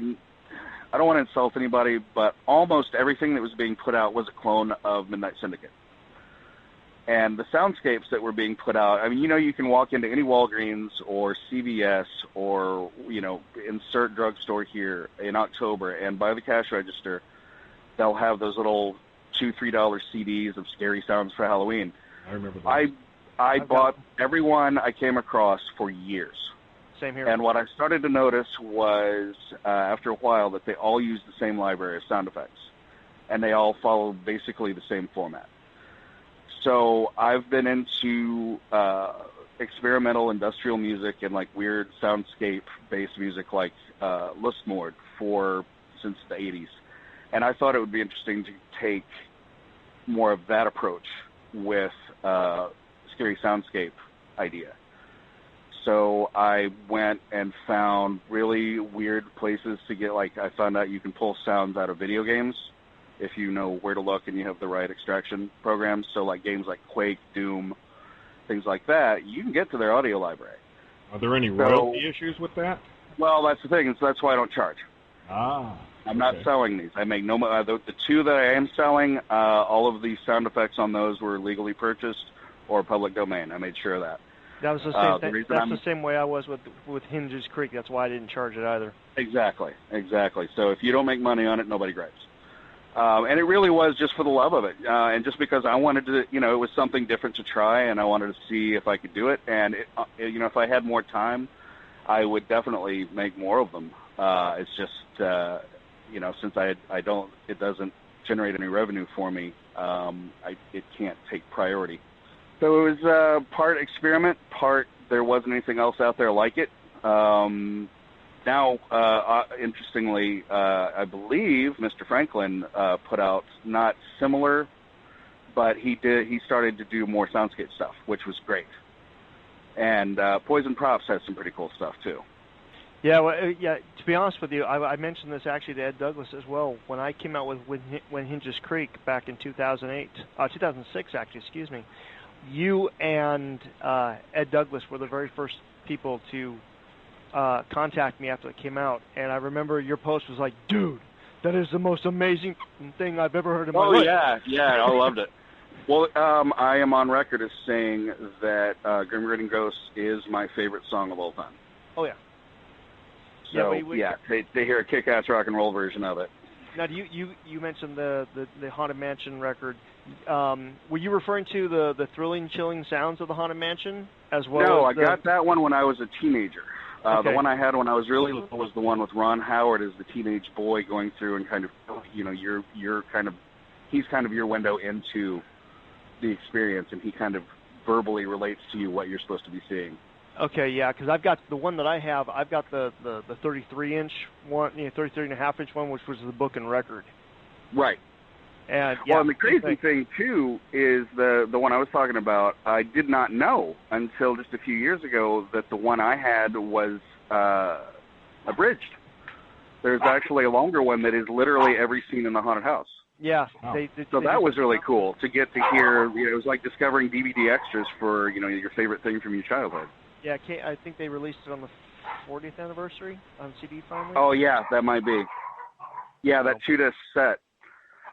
don't want to insult anybody, but almost everything that was being put out was a clone of Midnight Syndicate. And the soundscapes that were being put out, I mean, you can walk into any Walgreens or CVS or, insert drugstore here in October, and by the cash register, they'll have those little $2-3 CDs of scary sounds for Halloween. I remember that. I bought every one I came across for years. Same here. And what I started to notice was, after a while, that they all use the same library of sound effects, and they all follow basically the same format. So I've been into experimental industrial music and like weird soundscape-based music like Lustmord since the 80s. And I thought it would be interesting to take more of that approach with scary soundscape idea. So I went and found really weird places to get, I found out you can pull sounds out of video games if you know where to look and you have the right extraction programs. So games like Quake, Doom, things like that, you can get to their audio library. Are there any royalty issues with that? Well, that's the thing, and so that's why I don't charge. I'm not selling these. I make no money. The 2 that I am selling, all of the sound effects on those were legally purchased or public domain. I made sure of that. That was the same thing. That's the same way I was with Hinges Creek. That's why I didn't charge it either. Exactly. So if you don't make money on it, nobody gripes. And it really was just for the love of it, and just because I wanted to, it was something different to try, and I wanted to see if I could do it. And if I had more time, I would definitely make more of them. It's just, since it doesn't generate any revenue for me, it can't take priority. So it was part experiment, part there wasn't anything else out there like it. Now, interestingly, I believe Mr. Franklin put out not similar, but he started to do more soundscape stuff, which was great. And Poison Props has some pretty cool stuff too. Yeah, well, to be honest with you, I mentioned this actually to Ed Douglas as well. When I came out with When Hinges Creek back in 2006 actually, excuse me, you and Ed Douglas were the very first people to contact me after it came out. And I remember your post was like, dude, that is the most amazing thing I've ever heard in my life. Oh, yeah, I loved it. Well, I am on record as saying that Grim Grinning Ghosts is my favorite song of all time. Oh, yeah. So, to hear a kick-ass rock and roll version of it. Now, you mentioned the Haunted Mansion record. Were you referring to the thrilling, chilling sounds of the Haunted Mansion as well? No, as I got that one when I was a teenager. Okay. The one I had when I was really little was the one with Ron Howard as the teenage boy going through and kind of, he's kind of your window into the experience, and he kind of verbally relates to you what you're supposed to be seeing. Okay, yeah, because I've got the one that I have. I've got the 33-inch one, 33.5-inch one, which was the book and record. Right. And and the crazy thing too is the one I was talking about. I did not know until just a few years ago that the one I had was abridged. There's actually a longer one that is literally every scene in the haunted house. Yeah. Wow. So that was really cool to get to hear. It was like discovering DVD extras for your favorite thing from your childhood. Yeah, I think they released it on the 40th anniversary on CD finally. Oh yeah, that might be. Yeah, that 2-disc set.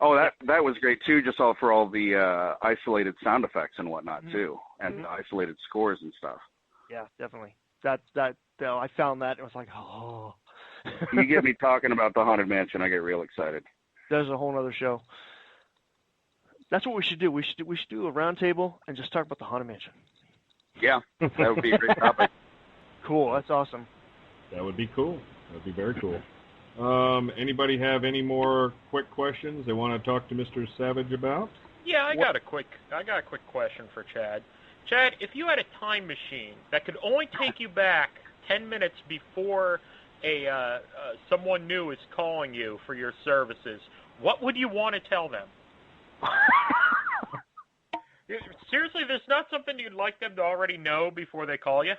Oh, that was great too. Just for all the isolated sound effects and whatnot too, and isolated scores and stuff. Yeah, definitely. I found that and it was like, oh. You get me talking about the Haunted Mansion, I get real excited. There's a whole other show. That's what we should do. We should do a round table and just talk about the Haunted Mansion. Yeah, that would be a great topic. Cool, that's awesome. That would be cool. That would be very cool. Anybody have any more quick questions they want to talk to Mr. Savage about? Yeah, I got a quick question for Chad. Chad, if you had a time machine that could only take you back 10 minutes before someone new is calling you for your services, what would you want to tell them? Seriously, there's not something you'd like them to already know before they call you?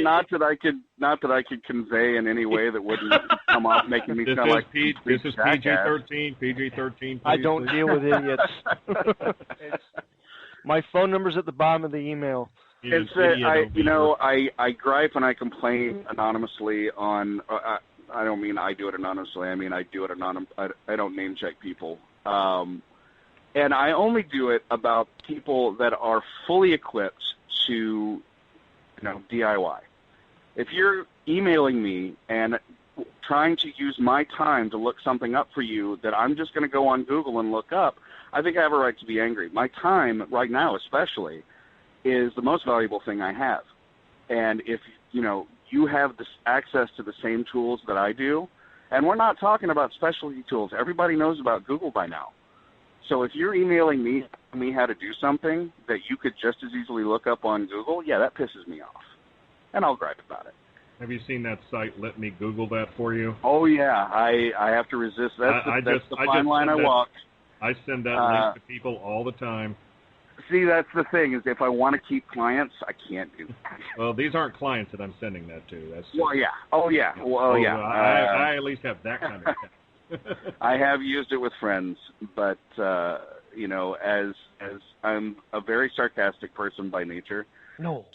Not that I could convey in any way that wouldn't come off making me sound like this is PG-13. PG-13. I don't deal with idiots. My phone number's at the bottom of the email. It's I gripe and I complain anonymously on. I don't mean I do it anonymously. I mean I do it I don't name check people. And I only do it about people that are fully equipped to, DIY. If you're emailing me and trying to use my time to look something up for you that I'm just going to go on Google and look up, I think I have a right to be angry. My time, right now especially, is the most valuable thing I have. And if, you have this access to the same tools that I do, and we're not talking about specialty tools. Everybody knows about Google by now. So if you're emailing me how to do something that you could just as easily look up on Google, yeah, that pisses me off. And I'll gripe about it. Have you seen that site, Let Me Google That For You? Oh, yeah. I have to resist. That's the fine line I walk. I send that link to people all the time. See, that's the thing, is if I want to keep clients, I can't do that. Well, these aren't clients that I'm sending that to. Well, yeah. Oh, yeah. Well, yeah. I at least have that kind of thing. I have used it with friends, but as I'm a very sarcastic person by nature,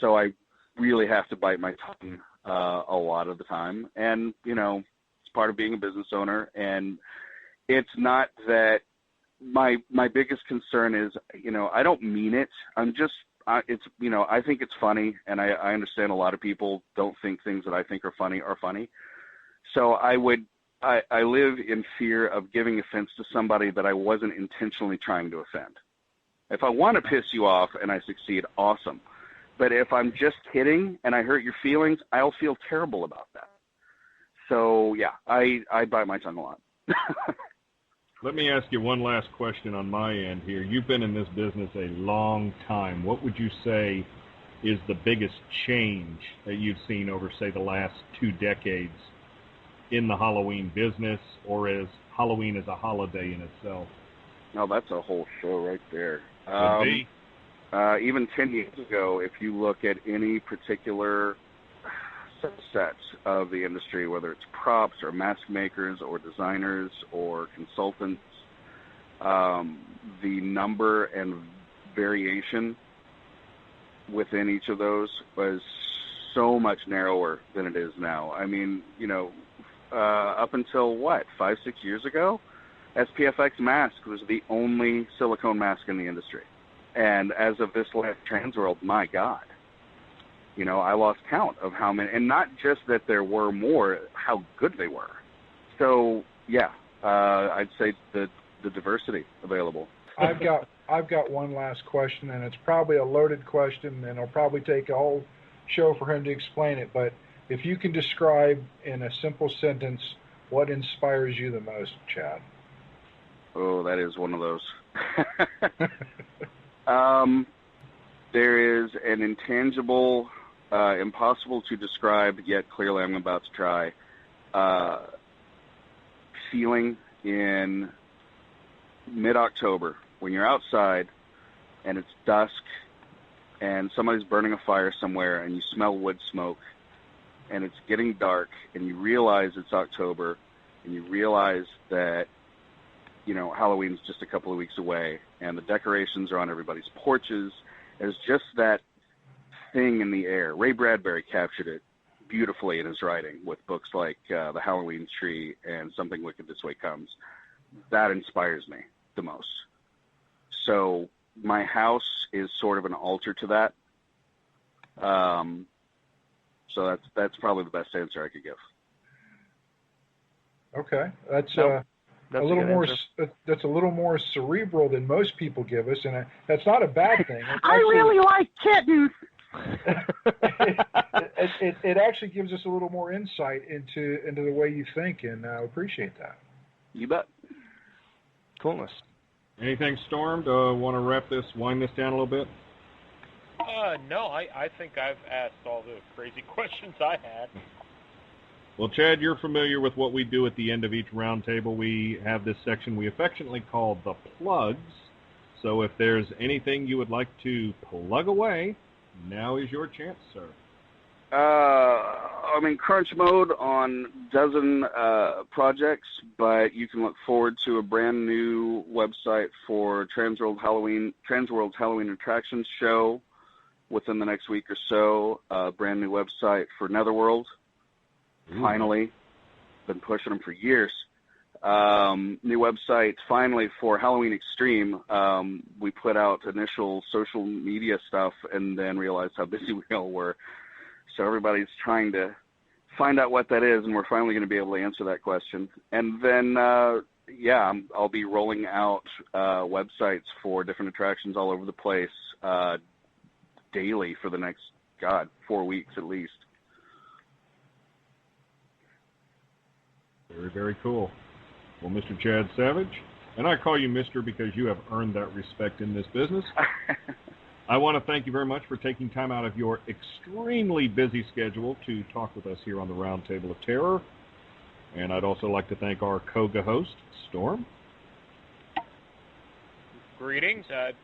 so I really have to bite my tongue a lot of the time, and it's part of being a business owner. And it's not that my biggest concern is I don't mean it. I think it's funny, and I understand a lot of people don't think things that I think are funny. So I live in fear of giving offense to somebody that I wasn't intentionally trying to offend. If I want to piss you off and I succeed, awesome. But if I'm just kidding and I hurt your feelings, I'll feel terrible about that. So, yeah, I bite my tongue a lot. Let me ask you one last question on my end here. You've been in this business a long time. What would you say is the biggest change that you've seen over, say, the last 2 decades in the Halloween business, or as Halloween as a holiday in itself? No, that's a whole show right there. Could be. Even 10 years ago, if you look at any particular subset of the industry, whether it's props or mask makers or designers or consultants, the number and variation within each of those was so much narrower than it is now. I mean, up until 5-6 years ago, SPFX mask was the only silicone mask in the industry. And as of this last Transworld, my God, I lost count of how many, and not just that there were more, how good they were. So, yeah, I'd say the diversity available. I've got one last question, and it's probably a loaded question, and it'll probably take a whole show for him to explain it. But if you can describe in a simple sentence what inspires you the most, Chad. Oh, that is one of those. There is an intangible, impossible to describe, yet clearly I'm about to try, feeling in mid-October when you're outside and it's dusk and somebody's burning a fire somewhere and you smell wood smoke and it's getting dark and you realize it's October and you realize that Halloween's just a couple of weeks away, and the decorations are on everybody's porches. There's just that thing in the air. Ray Bradbury captured it beautifully in his writing with books like The Halloween Tree and Something Wicked This Way Comes. That inspires me the most. So my house is sort of an altar to that. So that's probably the best answer I could give. Okay, that's a little more. That's a little more cerebral than most people give us, and that's not a bad thing. I really like kittens. It actually gives us a little more insight into the way you think, and I appreciate that. You bet. Coolness. Anything, Storm? Want to wind this down a little bit? No, I think I've asked all the crazy questions I had. Well, Chad, you're familiar with what we do at the end of each roundtable. We have this section we affectionately call the plugs. So if there's anything you would like to plug away, now is your chance, sir. I'm in crunch mode on dozen projects, but you can look forward to a brand new website for Transworld's Halloween Attractions show within the next week or so. A brand new website for Netherworld. Finally, been pushing them for years. New website finally for Halloween Extreme. We put out initial social media stuff and then realized how busy we all were. So everybody's trying to find out what that is, and we're finally going to be able to answer that question. And then, I'll be rolling out websites for different attractions all over the place daily for the next, 4 weeks at least. Very, very cool. Well, Mr. Chad Savage, and I call you Mr. because you have earned that respect in this business. I want to thank you very much for taking time out of your extremely busy schedule to talk with us here on the Roundtable of Terror. And I'd also like to thank our co-host, Storm. Greetings. I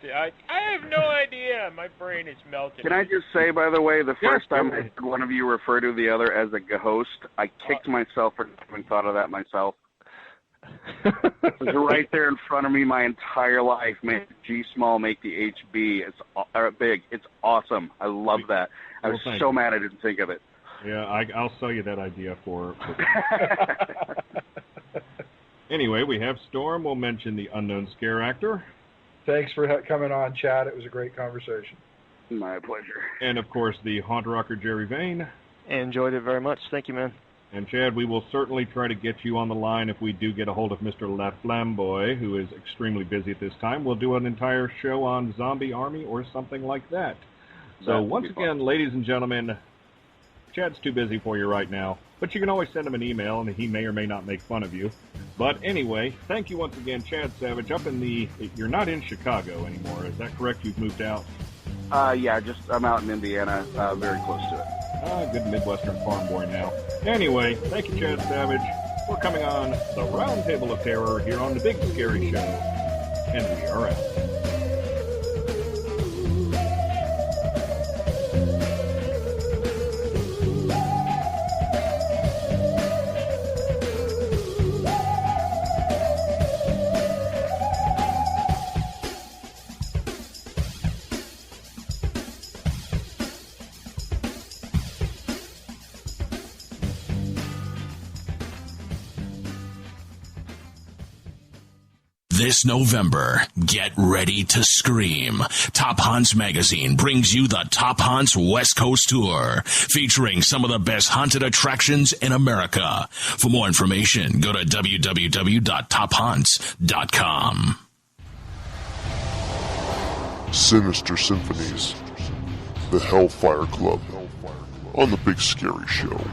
have no idea. My brain is melting. Can I just say, by the way, the first time I heard one of you refer to the other as a host, I kicked myself for having thought of that myself. It was right there in front of me my entire life. Make G small, make the HB. It's big. It's awesome. I love that. I was so mad I didn't think of it. Yeah, I'll sell you that idea for Anyway, we have Storm. We'll mention the unknown scare actor. Thanks for coming on, Chad. It was a great conversation. My pleasure. And, of course, the haunt rocker, Jerry Vane. Enjoyed it very much. Thank you, man. And, Chad, we will certainly try to get you on the line if we do get a hold of Mr. La Flamboy, who is extremely busy at this time. We'll do an entire show on Zombie Army or something like that. So, once again, ladies and gentlemen, Chad's too busy for you right now. But you can always send him an email, and he may or may not make fun of you. But anyway, thank you once again, Chad Savage. You're not in Chicago anymore, is that correct? You've moved out? Yeah, I'm out in Indiana, very close to it. Good Midwestern farm boy now. Anyway, thank you, Chad Savage. We're coming on the Round Table of Terror here on the Big Scary Show. And we are out. This November, get ready to scream. Top Haunts Magazine brings you the Top Haunts West Coast Tour, featuring some of the best haunted attractions in America. For more information, go to www.tophaunts.com. Sinister Symphonies, the Hellfire Club, on the Big Scary Show.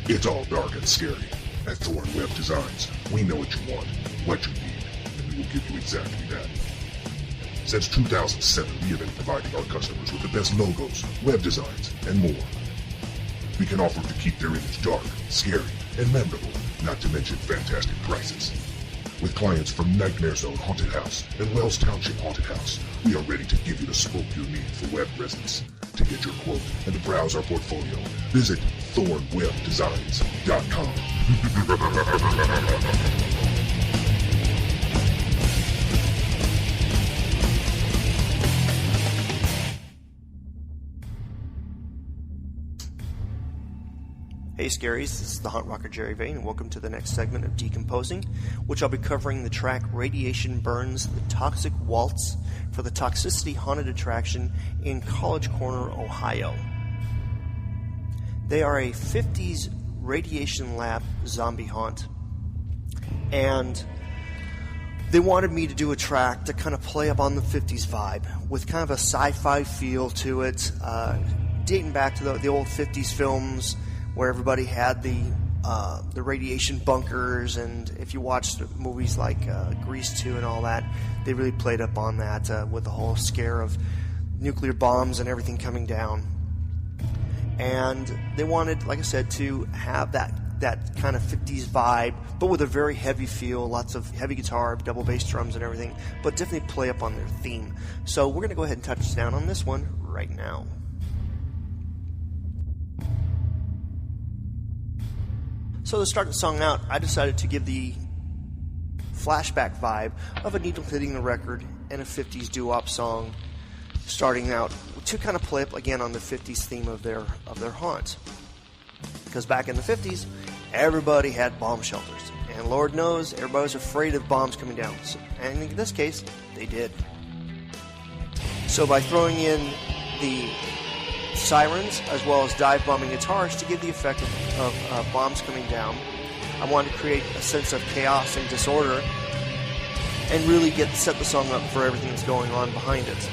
It's all dark and scary. At Thorn Web Designs, we know what you want, what you need, and we will give you exactly that. Since 2007, we have been providing our customers with the best logos, web designs, and more. We can offer to keep their image dark, scary, and memorable not to mention fantastic prices. With clients from Nightmare Zone Haunted House and Wells Township Haunted House, we are ready to give you the smoke you need for web presence. To get your quote and to browse our portfolio, visit thornwebdesigns.com. Hey Scaries, this is the Haunt Rocker Jerry Vane, and welcome to the next segment of Decomposing, which I'll be covering the track Radiation Burns the Toxic Waltz for the Toxicity Haunted Attraction in College Corner, Ohio. They are a 50s radiation lab zombie haunt, and they wanted me to do a track to kind of play up on the 50s vibe with kind of a sci-fi feel to it, dating back to the old 50s films where everybody had the radiation bunkers, and if you watched movies like Grease 2 and all that, they really played up on that with the whole scare of nuclear bombs and everything coming down. And they wanted, like I said, to have that kind of 50s vibe, but with a very heavy feel, lots of heavy guitar, double bass drums and everything, but definitely play up on their theme. So we're going to go ahead and touch down on this one right now. So to start the song out, I decided to give the flashback vibe of a needle hitting the record and a 50s doo-wop song, starting out to kind of play up again on the 50s theme of their haunt. Because back in the 50s, everybody had bomb shelters, and Lord knows everybody was afraid of bombs coming down. And in this case, they did. So by throwing in the sirens as well as dive bombing guitars to give the effect of bombs coming down, I wanted to create a sense of chaos and disorder and really set the song up for everything that's going on behind it.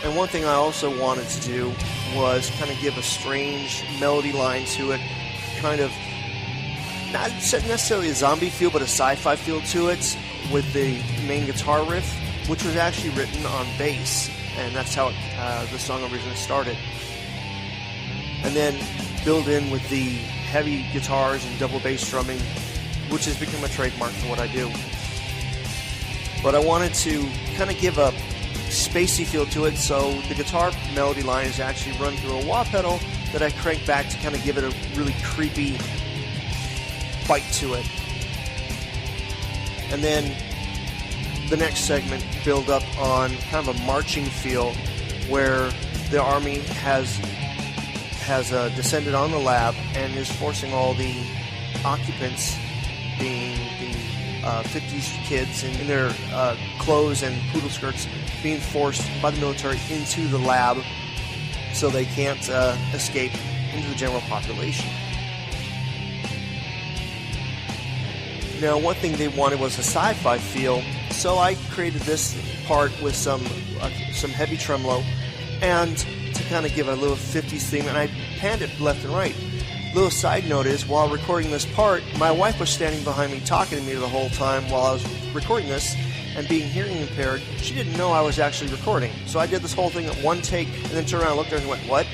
And one thing I also wanted to do was kind of give a strange melody line to it, kind of not necessarily a zombie feel, but a sci-fi feel to it, with the main guitar riff, which was actually written on bass, and that's how the song originally started. And then build in with the heavy guitars and double bass drumming, which has become a trademark for what I do. But I wanted to kind of give a spacey feel to it, so the guitar melody line is actually run through a wah pedal that I crank back to kind of give it a really creepy bite to it. And then the next segment build up on kind of a marching feel where the army has descended on the lab and is forcing all the occupants, being the 50s kids in their clothes and poodle skirts, being forced by the military into the lab so they can't escape into the general population. Now, one thing they wanted was a sci-fi feel, so I created this part with some heavy tremolo, and to kind of give a little 50s theme, and I panned it left and right. Little side note is, while recording this part, my wife was standing behind me talking to me the whole time while I was recording this, and being hearing impaired, she didn't know I was actually recording. So I did this whole thing at one take, and then turned around and looked at her and went, "What?"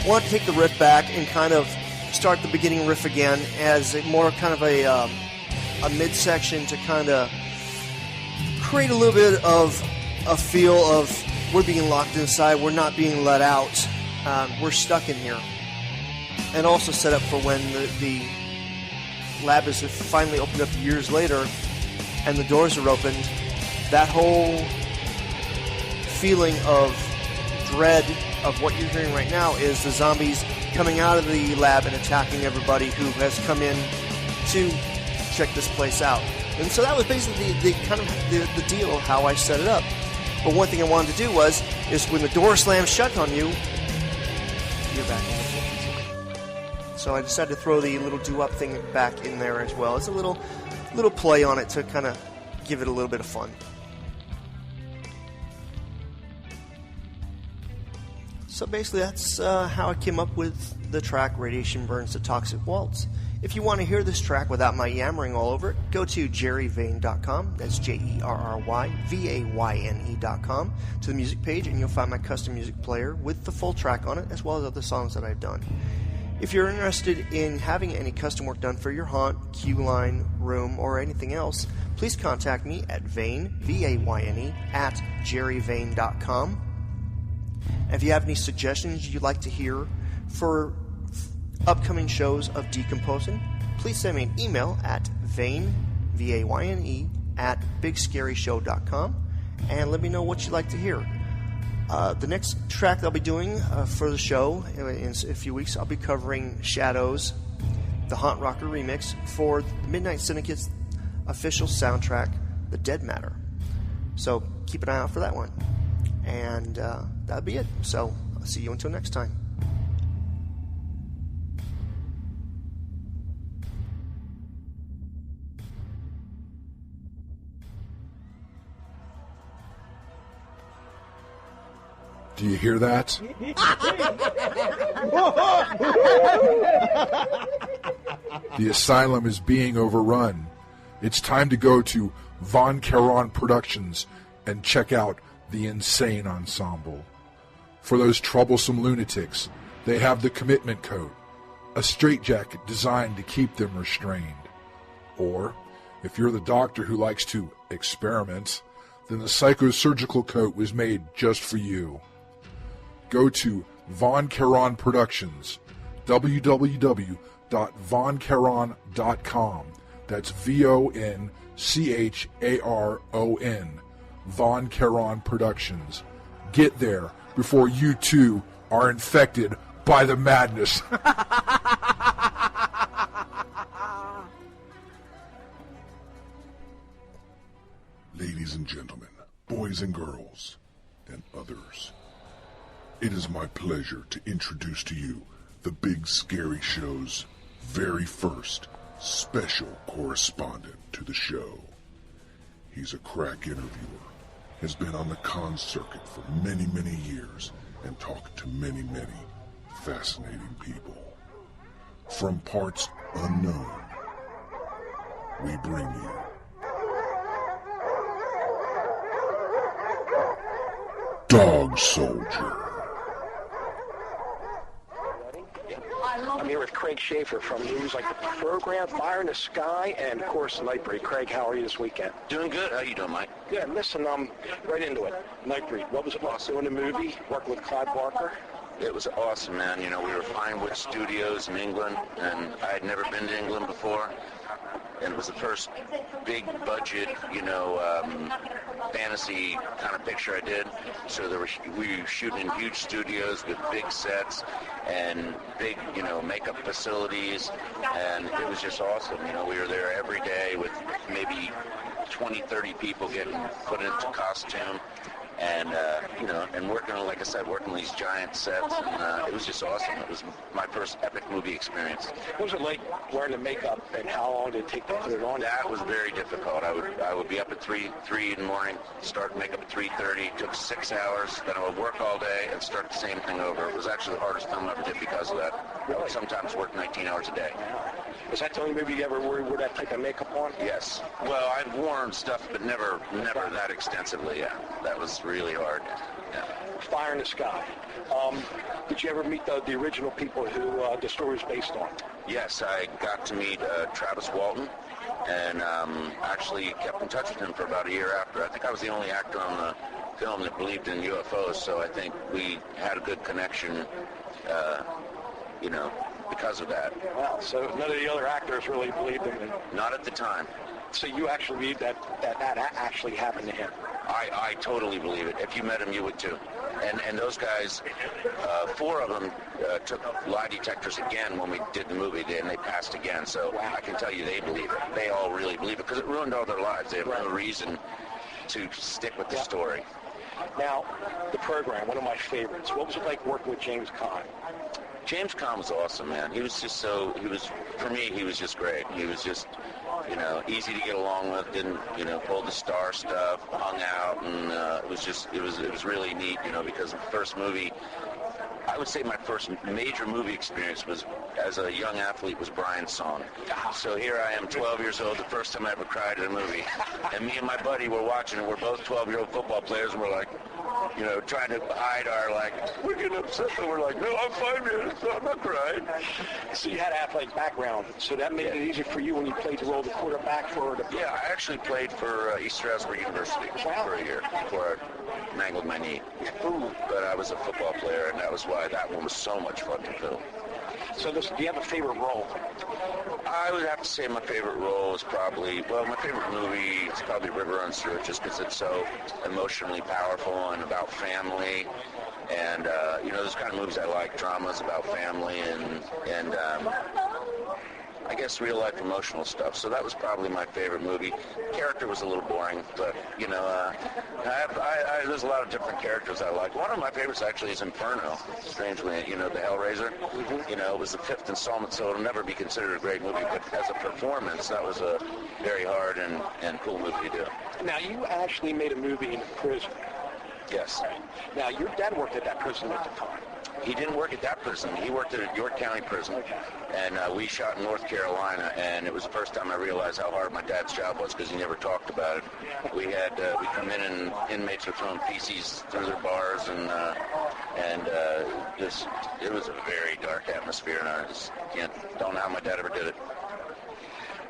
I wanted to take the riff back and kind of start the beginning riff again as more kind of a midsection to kind of create a little bit of a feel of we're being locked inside, we're not being let out, we're stuck in here. And also set up for when the lab is finally opened up years later and the doors are opened, that whole feeling of dread of what you're hearing right now is the zombies coming out of the lab and attacking everybody who has come in to check this place out. And so that was basically the kind of the deal of how I set it up. But one thing I wanted to do is when the door slams shut on you, you're back in the 50s. So I decided to throw the little doo-wop thing back in there as well. It's a little play on it to kind of give it a little bit of fun. So basically that's how I came up with the track Radiation Burns the Toxic Waltz. If you want to hear this track without my yammering all over it, go to jerryvane.com, that's JERRYVAYNE.com, to the music page, and you'll find my custom music player with the full track on it, as well as other songs that I've done. If you're interested in having any custom work done for your haunt, queue line, room, or anything else, please contact me at Vane, V-A-Y-N-E, at jerryvane.com. And if you have any suggestions you'd like to hear for upcoming shows of Decomposing, please send me an email at Vane, V-A-Y-N-E, at bigscaryshow.com, and let me know what you'd like to hear. The next track I'll be doing for the show in a few weeks, I'll be covering Shadows, the Haunt Rocker remix for Midnight Syndicate's official soundtrack, The Dead Matter. So keep an eye out for that one. And that'll be it. So I'll see you until next time. Do you hear that? The asylum is being overrun. It's time to go to Von Caron Productions and check out the Insane Ensemble. For those troublesome lunatics, they have the commitment coat, a straitjacket designed to keep them restrained. Or, if you're the doctor who likes to experiment, then the psychosurgical coat was made just for you. Go to Von Caron Productions, www.voncaron.com. That's VONCHARON, Von Caron Productions. Get there before you too are infected by the madness. Ladies and gentlemen, boys and girls, and others, it is my pleasure to introduce to you the Big Scary Show's very first special correspondent to the show. He's a crack interviewer, has been on the con circuit for many, many years, and talked to many, many fascinating people. From parts unknown, we bring you Dog Soldier. I'm here with Craig Schaefer from movies like The Program, Fire in the Sky, and, of course, Nightbreed. Craig, how are you this weekend? Doing good. How you doing, Mike? Good. Listen, right into it. Nightbreed, what was it like doing the movie, working with Clive Barker? It was awesome, man. You know, we were Pinewood Studios in England, and I had never been to England before. And it was the first big budget, fantasy kind of picture I did. So we were shooting in huge studios with big sets and big, makeup facilities. And it was just awesome. We were there every day with maybe 20, 30 people getting put into costume. And, and working on, like I said, working on these giant sets, and it was just awesome. It was my first epic movie experience. What was it like wearing the makeup, and how long did it take to put it on? That was very difficult. I would be up at 3 in the morning, start makeup at 3:30. It took 6 hours. Then I would work all day and start the same thing over. It was actually the hardest film I ever did because of that. I would sometimes work 19 hours a day. Was that the only movie you ever wore that type of makeup on? Yes. Well, I've worn stuff, but never that extensively, yeah. That was really hard. Yeah. Fire in the Sky. Did you ever meet the original people who the story was based on? Yes, I got to meet Travis Walton, and actually kept in touch with him for about a year after. I think I was the only actor on the film that believed in UFOs, so I think we had a good connection, because of that. Wow, so none of the other actors really believed in it? Not at the time. So you actually believe that actually happened to him? I totally believe it. If you met him, you would too. And those guys, 4 of them took lie detectors again when we did the movie, and they passed again. So I can tell you they believe it. They all really believe it because it ruined all their lives. They have no reason to stick with the story. Now, The Program, one of my favorites. What was it like working with James Caan? James Caan was awesome, man. He was just for me, he was just great. He was just, easy to get along with, didn't, pull the star stuff, hung out, and it was really neat, because the first movie, I would say my first major movie experience was, as a young athlete, was Brian's Song. So here I am, 12 years old, the first time I ever cried at a movie. And me and my buddy were watching, and we're both 12-year-old football players, and we're like, you know, trying to hide our, like, we're getting upset, and we're like, no, I'm fine, man, I'm not crying. So you had an athletic background, so that made it easier for you when you played the role of the quarterback for the... Yeah, I actually played for East Stroudsburg University for a year before I mangled my knee. But I was a football player, and that was why that one was so much fun to film. So do you have a favorite role? I would have to say my favorite role is probably, well, my favorite movie is probably River Runs Through It, just because it's so emotionally powerful and about family. And, you know, those kind of movies I like, dramas about family and I guess real-life emotional stuff. So that was probably my favorite movie. Character was a little boring, but, you know, there's a lot of different characters I like. One of my favorites actually is Inferno, strangely, you know, the Hellraiser. You know, it was the 5th installment, so it'll never be considered a great movie, but as a performance, that was a very hard and cool movie to do. Now, you actually made a movie in prison. Yes. Now, your dad worked at that prison at the time. He didn't work at that prison. He worked at a York County prison, and we shot in North Carolina, and it was the first time I realized how hard my dad's job was because he never talked about it. We come in and inmates were throwing feces through their bars, and it was a very dark atmosphere, and I just don't know how my dad ever did it.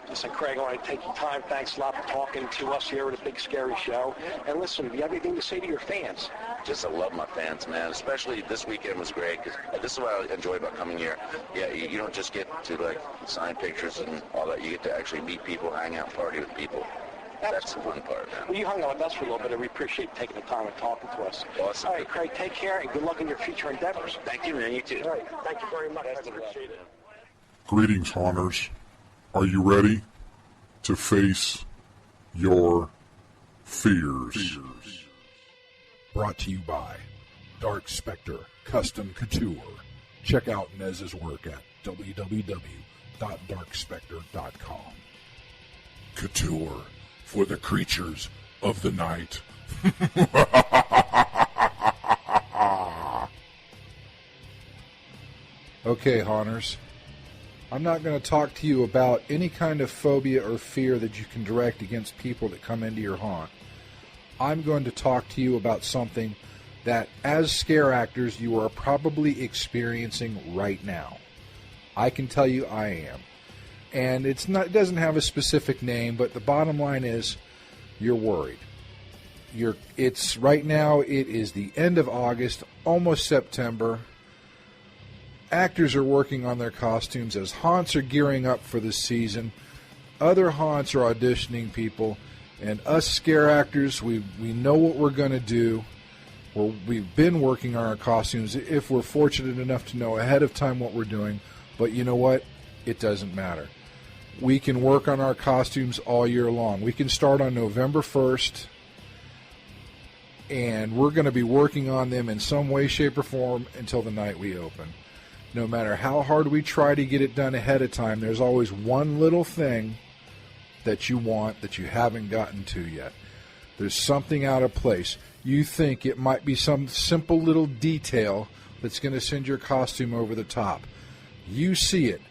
Listen, Craig, I want to take your time. Thanks a lot for talking to us here at the Big Scary Show. And listen, do you have anything to say to your fans? Just I love my fans, man. Especially this weekend was great because this is what I enjoy about coming here. Yeah, you don't just get to like sign pictures and all that. You get to actually meet people, hang out, party with people. That's the fun part, man. Well, you hung out with us for a little bit, and we appreciate taking the time and talking to us. Awesome. All right, Craig, take care, and good luck in your future endeavors. Thank you, man. You too. All right, thank you very much. I appreciate it. Greetings, haunters. Are you ready to face your fears? Brought to you by Dark Spectre Custom Couture. Check out Nez's work at www.darkspectre.com. Couture for the creatures of the night. Okay, haunters. I'm not going to talk to you about any kind of phobia or fear that you can direct against people that come into your haunt. I'm going to talk to you about something that, as scare actors, you are probably experiencing right now. I can tell you I am. And it doesn't have a specific name, but the bottom line is you're worried. It's right now, it is the end of August, almost September. Actors are working on their costumes as haunts are gearing up for the season. Other haunts are auditioning people. And us scare actors, we know what we're going to do. We've been working on our costumes if we're fortunate enough to know ahead of time what we're doing. But you know what? It doesn't matter. We can work on our costumes all year long. We can start on November 1st. And we're going to be working on them in some way, shape, or form until the night we open. No matter how hard we try to get it done ahead of time, there's always one little thing that you want that you haven't gotten to yet. There's something out of place. You think it might be some simple little detail that's going to send your costume over the top. You see it.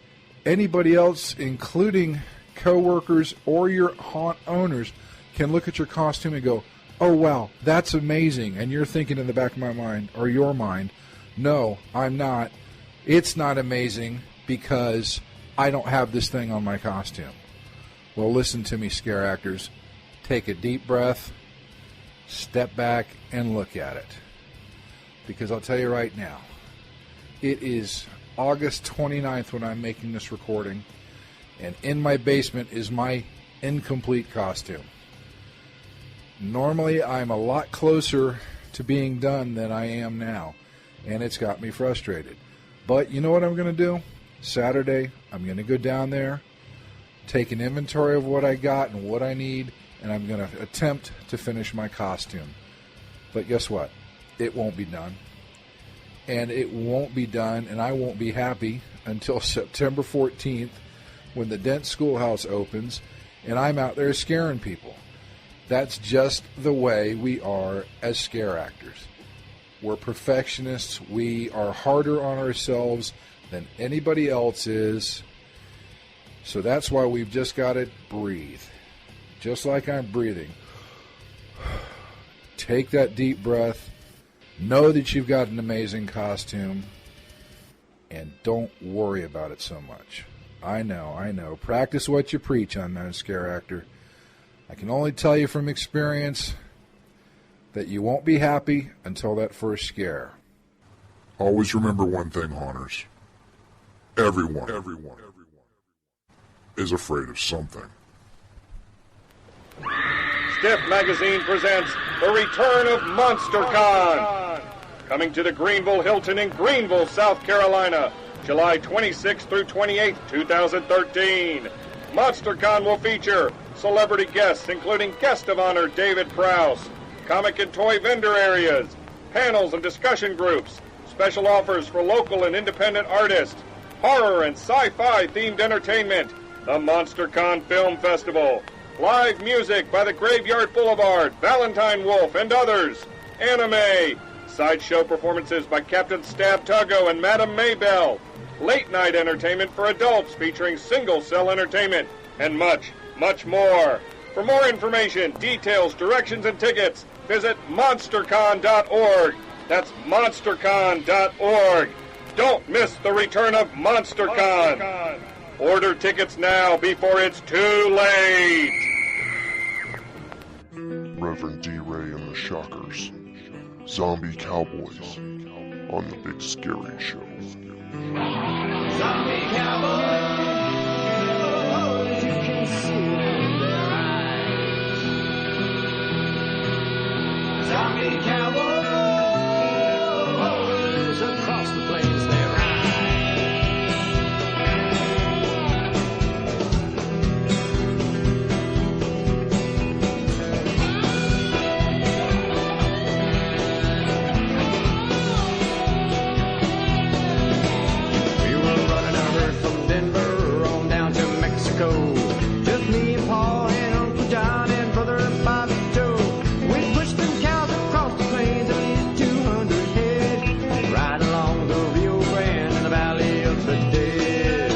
Anybody else, including coworkers or your haunt owners, can look at your costume and go, oh, wow, that's amazing. And you're thinking in the back of my mind, or your mind, no, I'm not. It's not amazing because I don't have this thing on my costume. Well, listen to me, scare actors. Take a deep breath, step back, and look at it. Because I'll tell you right now, it is August 29th when I'm making this recording, and in my basement is my incomplete costume. Normally, I'm a lot closer to being done than I am now, and it's got me frustrated. But you know what I'm going to do? Saturday, I'm going to go down there, take an inventory of what I got and what I need, and I'm going to attempt to finish my costume. But guess what? It won't be done. And it won't be done, and I won't be happy until September 14th when the Dent Schoolhouse opens, and I'm out there scaring people. That's just the way we are as scare actors. We're perfectionists. We are harder on ourselves than anybody else is. So that's why we've just got to breathe. Just like I'm breathing. Take that deep breath. Know that you've got an amazing costume. And don't worry about it so much. I know. Practice what you preach on that, Scare Actor. I can only tell you from experience that you won't be happy until that first scare. Always remember one thing, Haunters. Everyone is afraid of something. Stiff Magazine presents the return of MonsterCon. Coming to the Greenville Hilton in Greenville, South Carolina, July 26th through 28th, 2013. MonsterCon will feature celebrity guests, including guest of honor David Prowse, comic and toy vendor areas, panels and discussion groups, special offers for local and independent artists, horror and sci-fi themed entertainment, the MonsterCon Film Festival, live music by the Graveyard Boulevard, Valentine Wolf, and others, anime, sideshow performances by Captain Stab Tuggo and Madame Maybell, late night entertainment for adults featuring single-cell entertainment, and much, much more. For more information, details, directions, and tickets, visit monstercon.org. That's monstercon.org. Don't miss the return of MonsterCon. Order tickets now before it's too late. Reverend D. Ray and the Shockers. Zombie Cowboys on the Big Scary Show. Zombie Cowboys, you can see it in their eyes. Zombie Cowboys, across the plains they just me and Pa and Uncle John and Brother Bobby Joe. We pushed them cows across the plains, at least 200 head, right along the Rio Grande in the Valley of the Dead.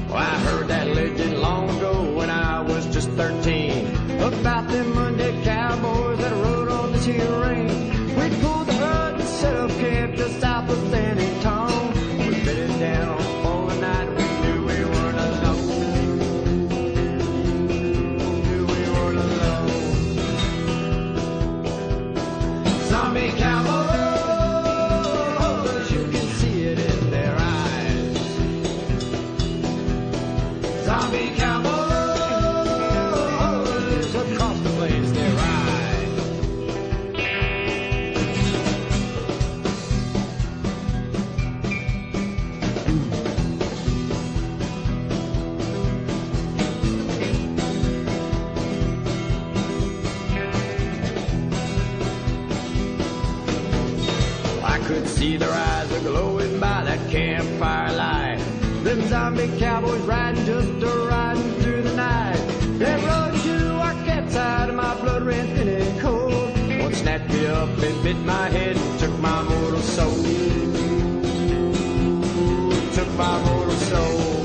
Well, I heard that legend long ago when I was just 13 about them Monday cowboys that rode on this here range. We pulled the herd and set up camp just south of San Antonio. We bedded down for the night. We knew we weren't alone. Zombie cowboys, you can see it in their eyes. Zombie cowboys, across the plains they ride. Could see their eyes are glowing by that campfire light. Them zombie cowboys riding, just riding through the night. They rode to our campsite and my blood ran thin and cold. One snapped me up and bit my head and took my mortal soul. Took my mortal soul.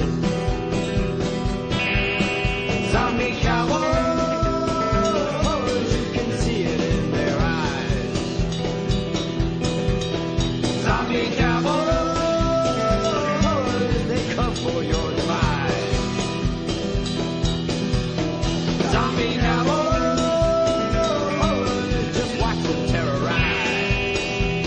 Zombie cowboys, you can see it in their eyes. Zombie cowboys, they come for your demise. Zombie cowboys, just watch them terrorize.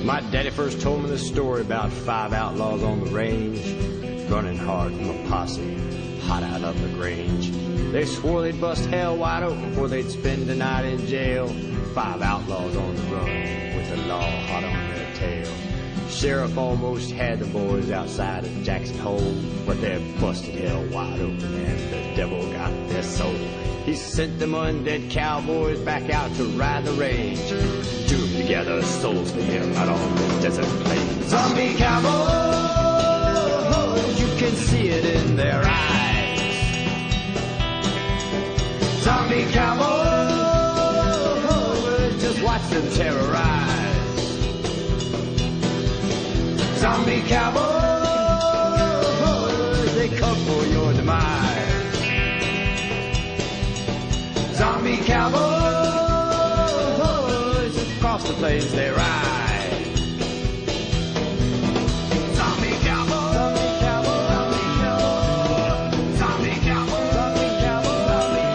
My daddy first told me the story about 5 outlaws on the range, running hard from a posse, hot out of the Grange. They swore they'd bust hell wide open before they'd spend the night in jail. 5 outlaws on the run, with the law hot on their tail. Sheriff almost had the boys outside of Jackson Hole, but they're busted hell wide open and the devil got their soul. He sent them undead cowboys back out to ride the range. Doomed together, souls for him out on the desert plains. Zombie cowboys, you can see it in their eyes. Zombie cowboys, just watch them terrorize. Zombie cowboys, they come for your demise. Zombie cowboys, across the plains they ride. Zombie cowboys, zombie cowboys, zombie cowboys, zombie cowboys,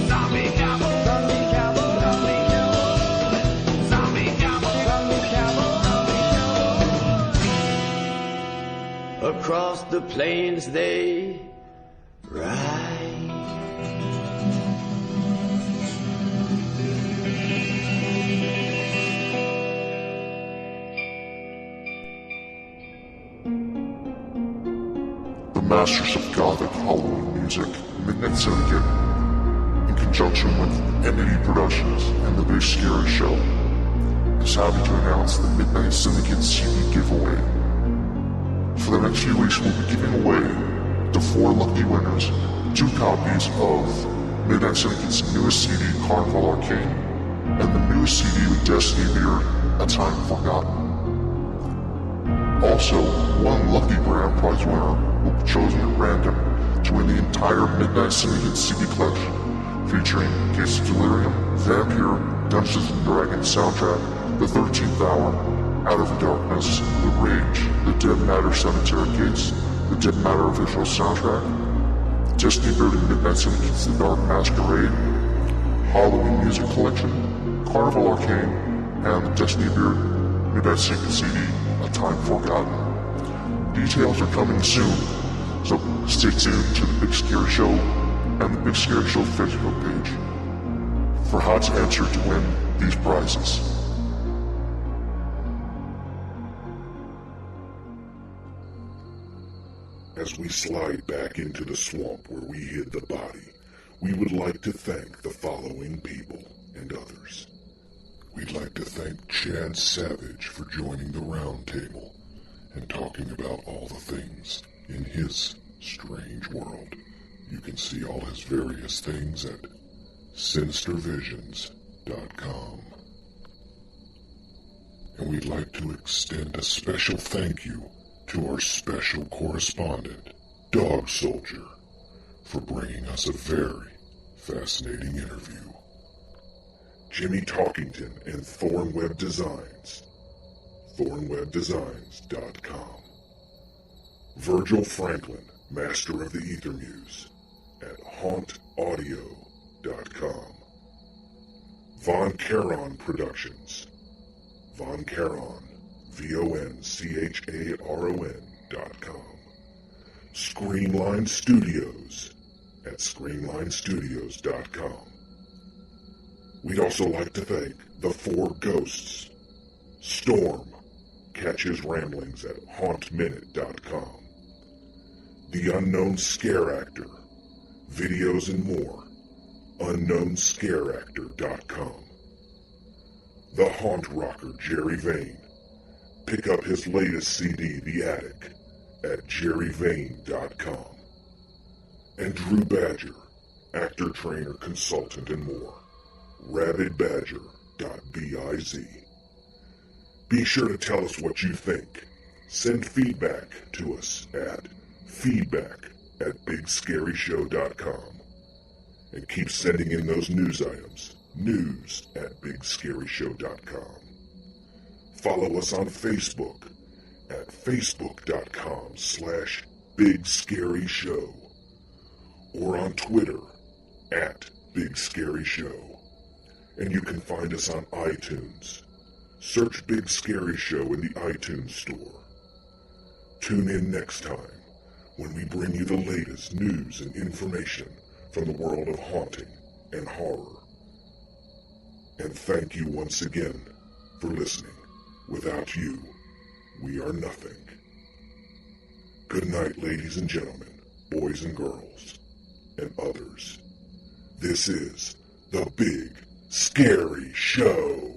zombie cowboys, zombie cowboys, zombie cowboys, zombie cowboys. Across the plains they ride. Masters of Gothic Halloween music, Midnight Syndicate, in conjunction with M&E Productions and The Big Scary Show, is happy to announce the Midnight Syndicate CD giveaway. For the next few weeks, we'll be giving away to 4 lucky winners 2 copies of Midnight Syndicate's newest CD, Carnival Arcane, and the newest CD with Destiny Beard, A Time Forgotten. Also, 1 lucky grand prize winner will be chosen at random to win the entire Midnight Syndicate CD collection, featuring Case of Delirium, Vampire, Dungeons & Dragons soundtrack, The 13th Hour, Out of the Darkness, The Rage, The Dead Matter Cemetery Gates, The Dead Matter official soundtrack, Destiny Beard and Midnight Syndicate's The Dark Masquerade, Halloween music collection, Carnival Arcane, and the Destiny Beard Midnight Syndicate CD, A Time Forgotten. Details are coming soon, so stay tuned to The Big Scary Show and The Big Scary Show Facebook page for how to enter to win these prizes. As we slide back into the swamp where we hid the body, we would like to thank the following people and others. We'd like to thank Chad Savage for joining the round table and talking about all the things in his strange world. You can see all his various things at sinistervisions.com. And we'd like to extend a special thank you to our special correspondent, Dog Soldier, for bringing us a very fascinating interview. Jimmy Talkington and Thornweb Designs, thornwebdesigns.com. Virgil Franklin, Master of the Ether Muse, at hauntaudio.com. Von Charon Productions, Von Charon, VONCHARON.com. Screenline Studios at screenlinestudios.com. We'd also like to thank the 4 Ghosts. Storm, catch his ramblings at hauntminute.com. The Unknown Scare Actor, videos and more, unknownscareactor.com. The Haunt Rocker Jerry Vane, pick up his latest CD, The Attic, at jerryvane.com. And Drew Badger, actor, trainer, consultant, and more, rabidbadger.biz. Be sure to tell us what you think. Send feedback to us at feedback@bigscaryshow.com. And keep sending in those news items, news@bigscaryshow.com. Follow us on Facebook at facebook.com/bigscaryshow or on Twitter at Big Scary Show. And you can find us on iTunes, Search Big Scary Show in the iTunes Store. Tune in next time when we bring you the latest news and information from the world of haunting and horror. And thank you once again for listening. Without you, we are nothing. Good night, ladies and gentlemen, boys and girls, and others. This is the Big Scary Show.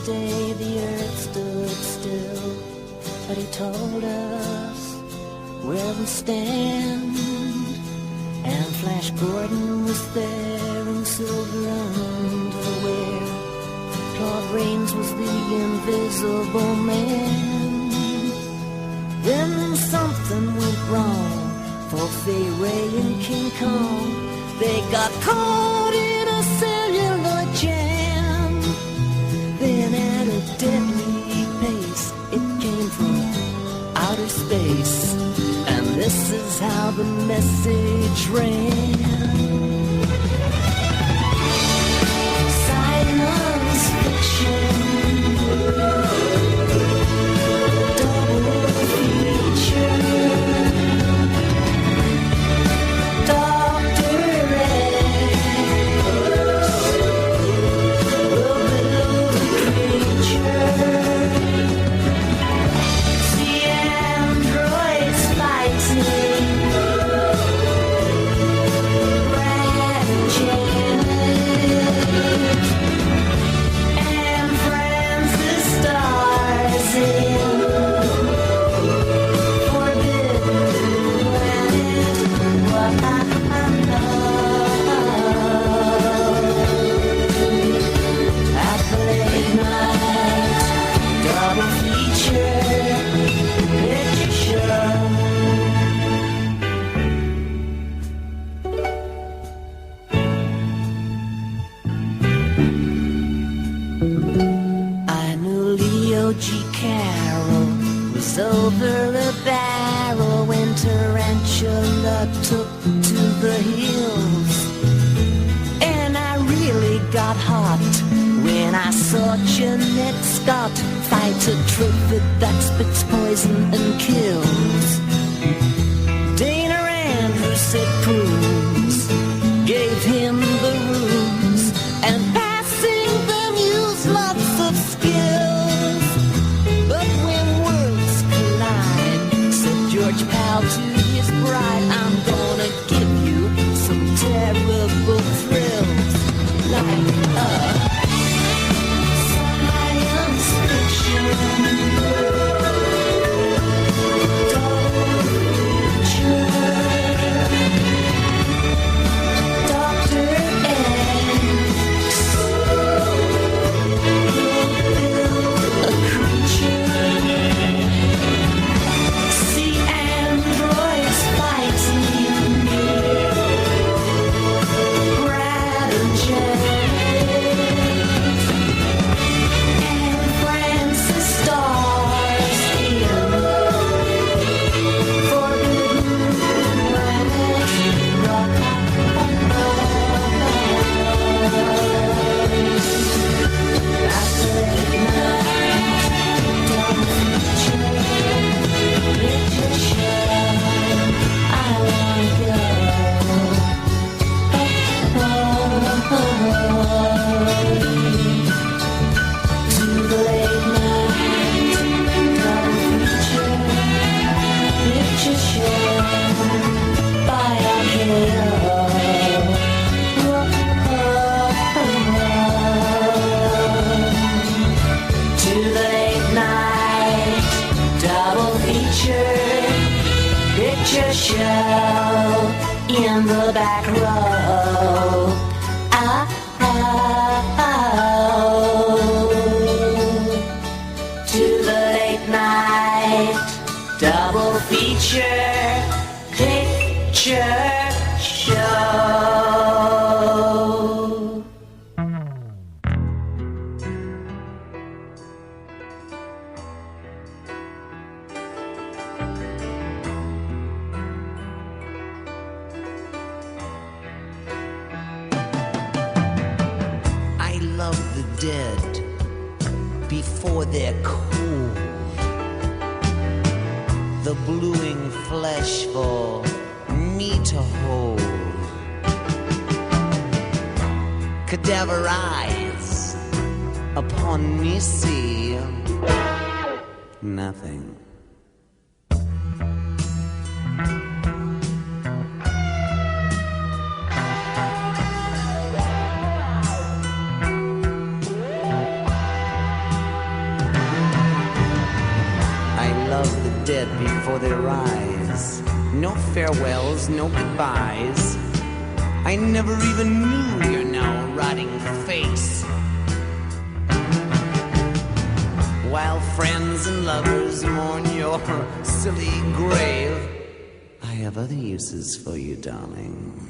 Day the earth stood still, but he told us where we stand. And Flash Gordon was there in silver underwear. Claude Rains was the invisible man. Then something went wrong for Fay Ray and King Kong. They got caught in a celluloid jam. Then at a deadly pace, it came from outer space, and this is how the message ran. Science fiction, double feature, Dr. over a barrel when Tarantula took to the hills. And I really got hot when I saw Jeanette Scott fight a trivet that spits poison and kills. Dana Andrews said Cruz gave him the ruse, and passing them used lots of skills. But when worlds collide, said George Powell to his bride, I'm gonna give you some terrible thrills, like science fiction. In the back row, to the late night double feature picture show. love the dead before they're cool. The bluing flesh for me to hold. Cadaver eyes upon me see nothing. Dead before they rise. No farewells, no goodbyes. I never even knew your now rotting face. While friends and lovers mourn your silly grave, I have other uses for you, darling.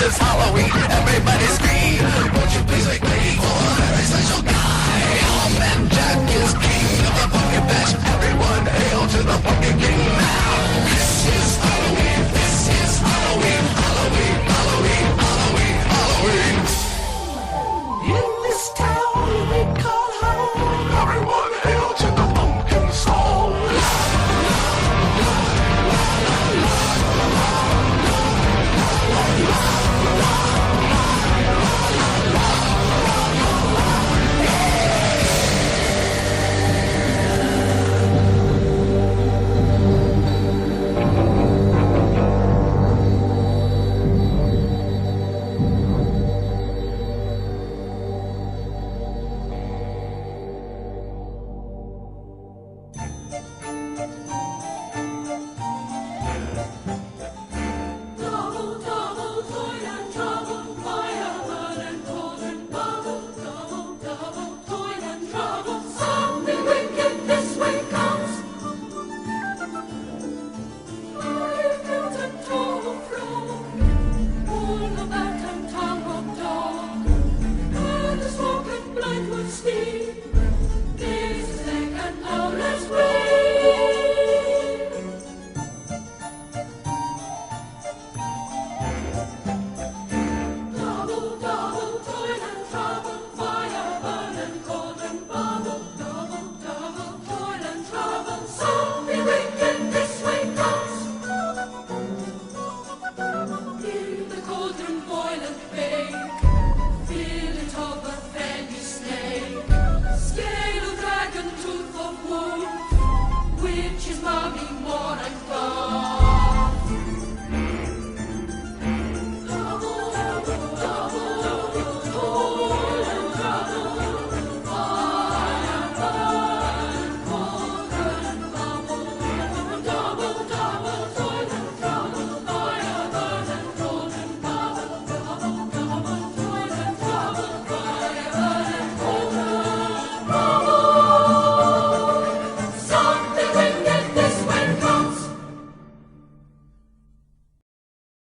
'cause it's Halloween. Everybody scream, won't you please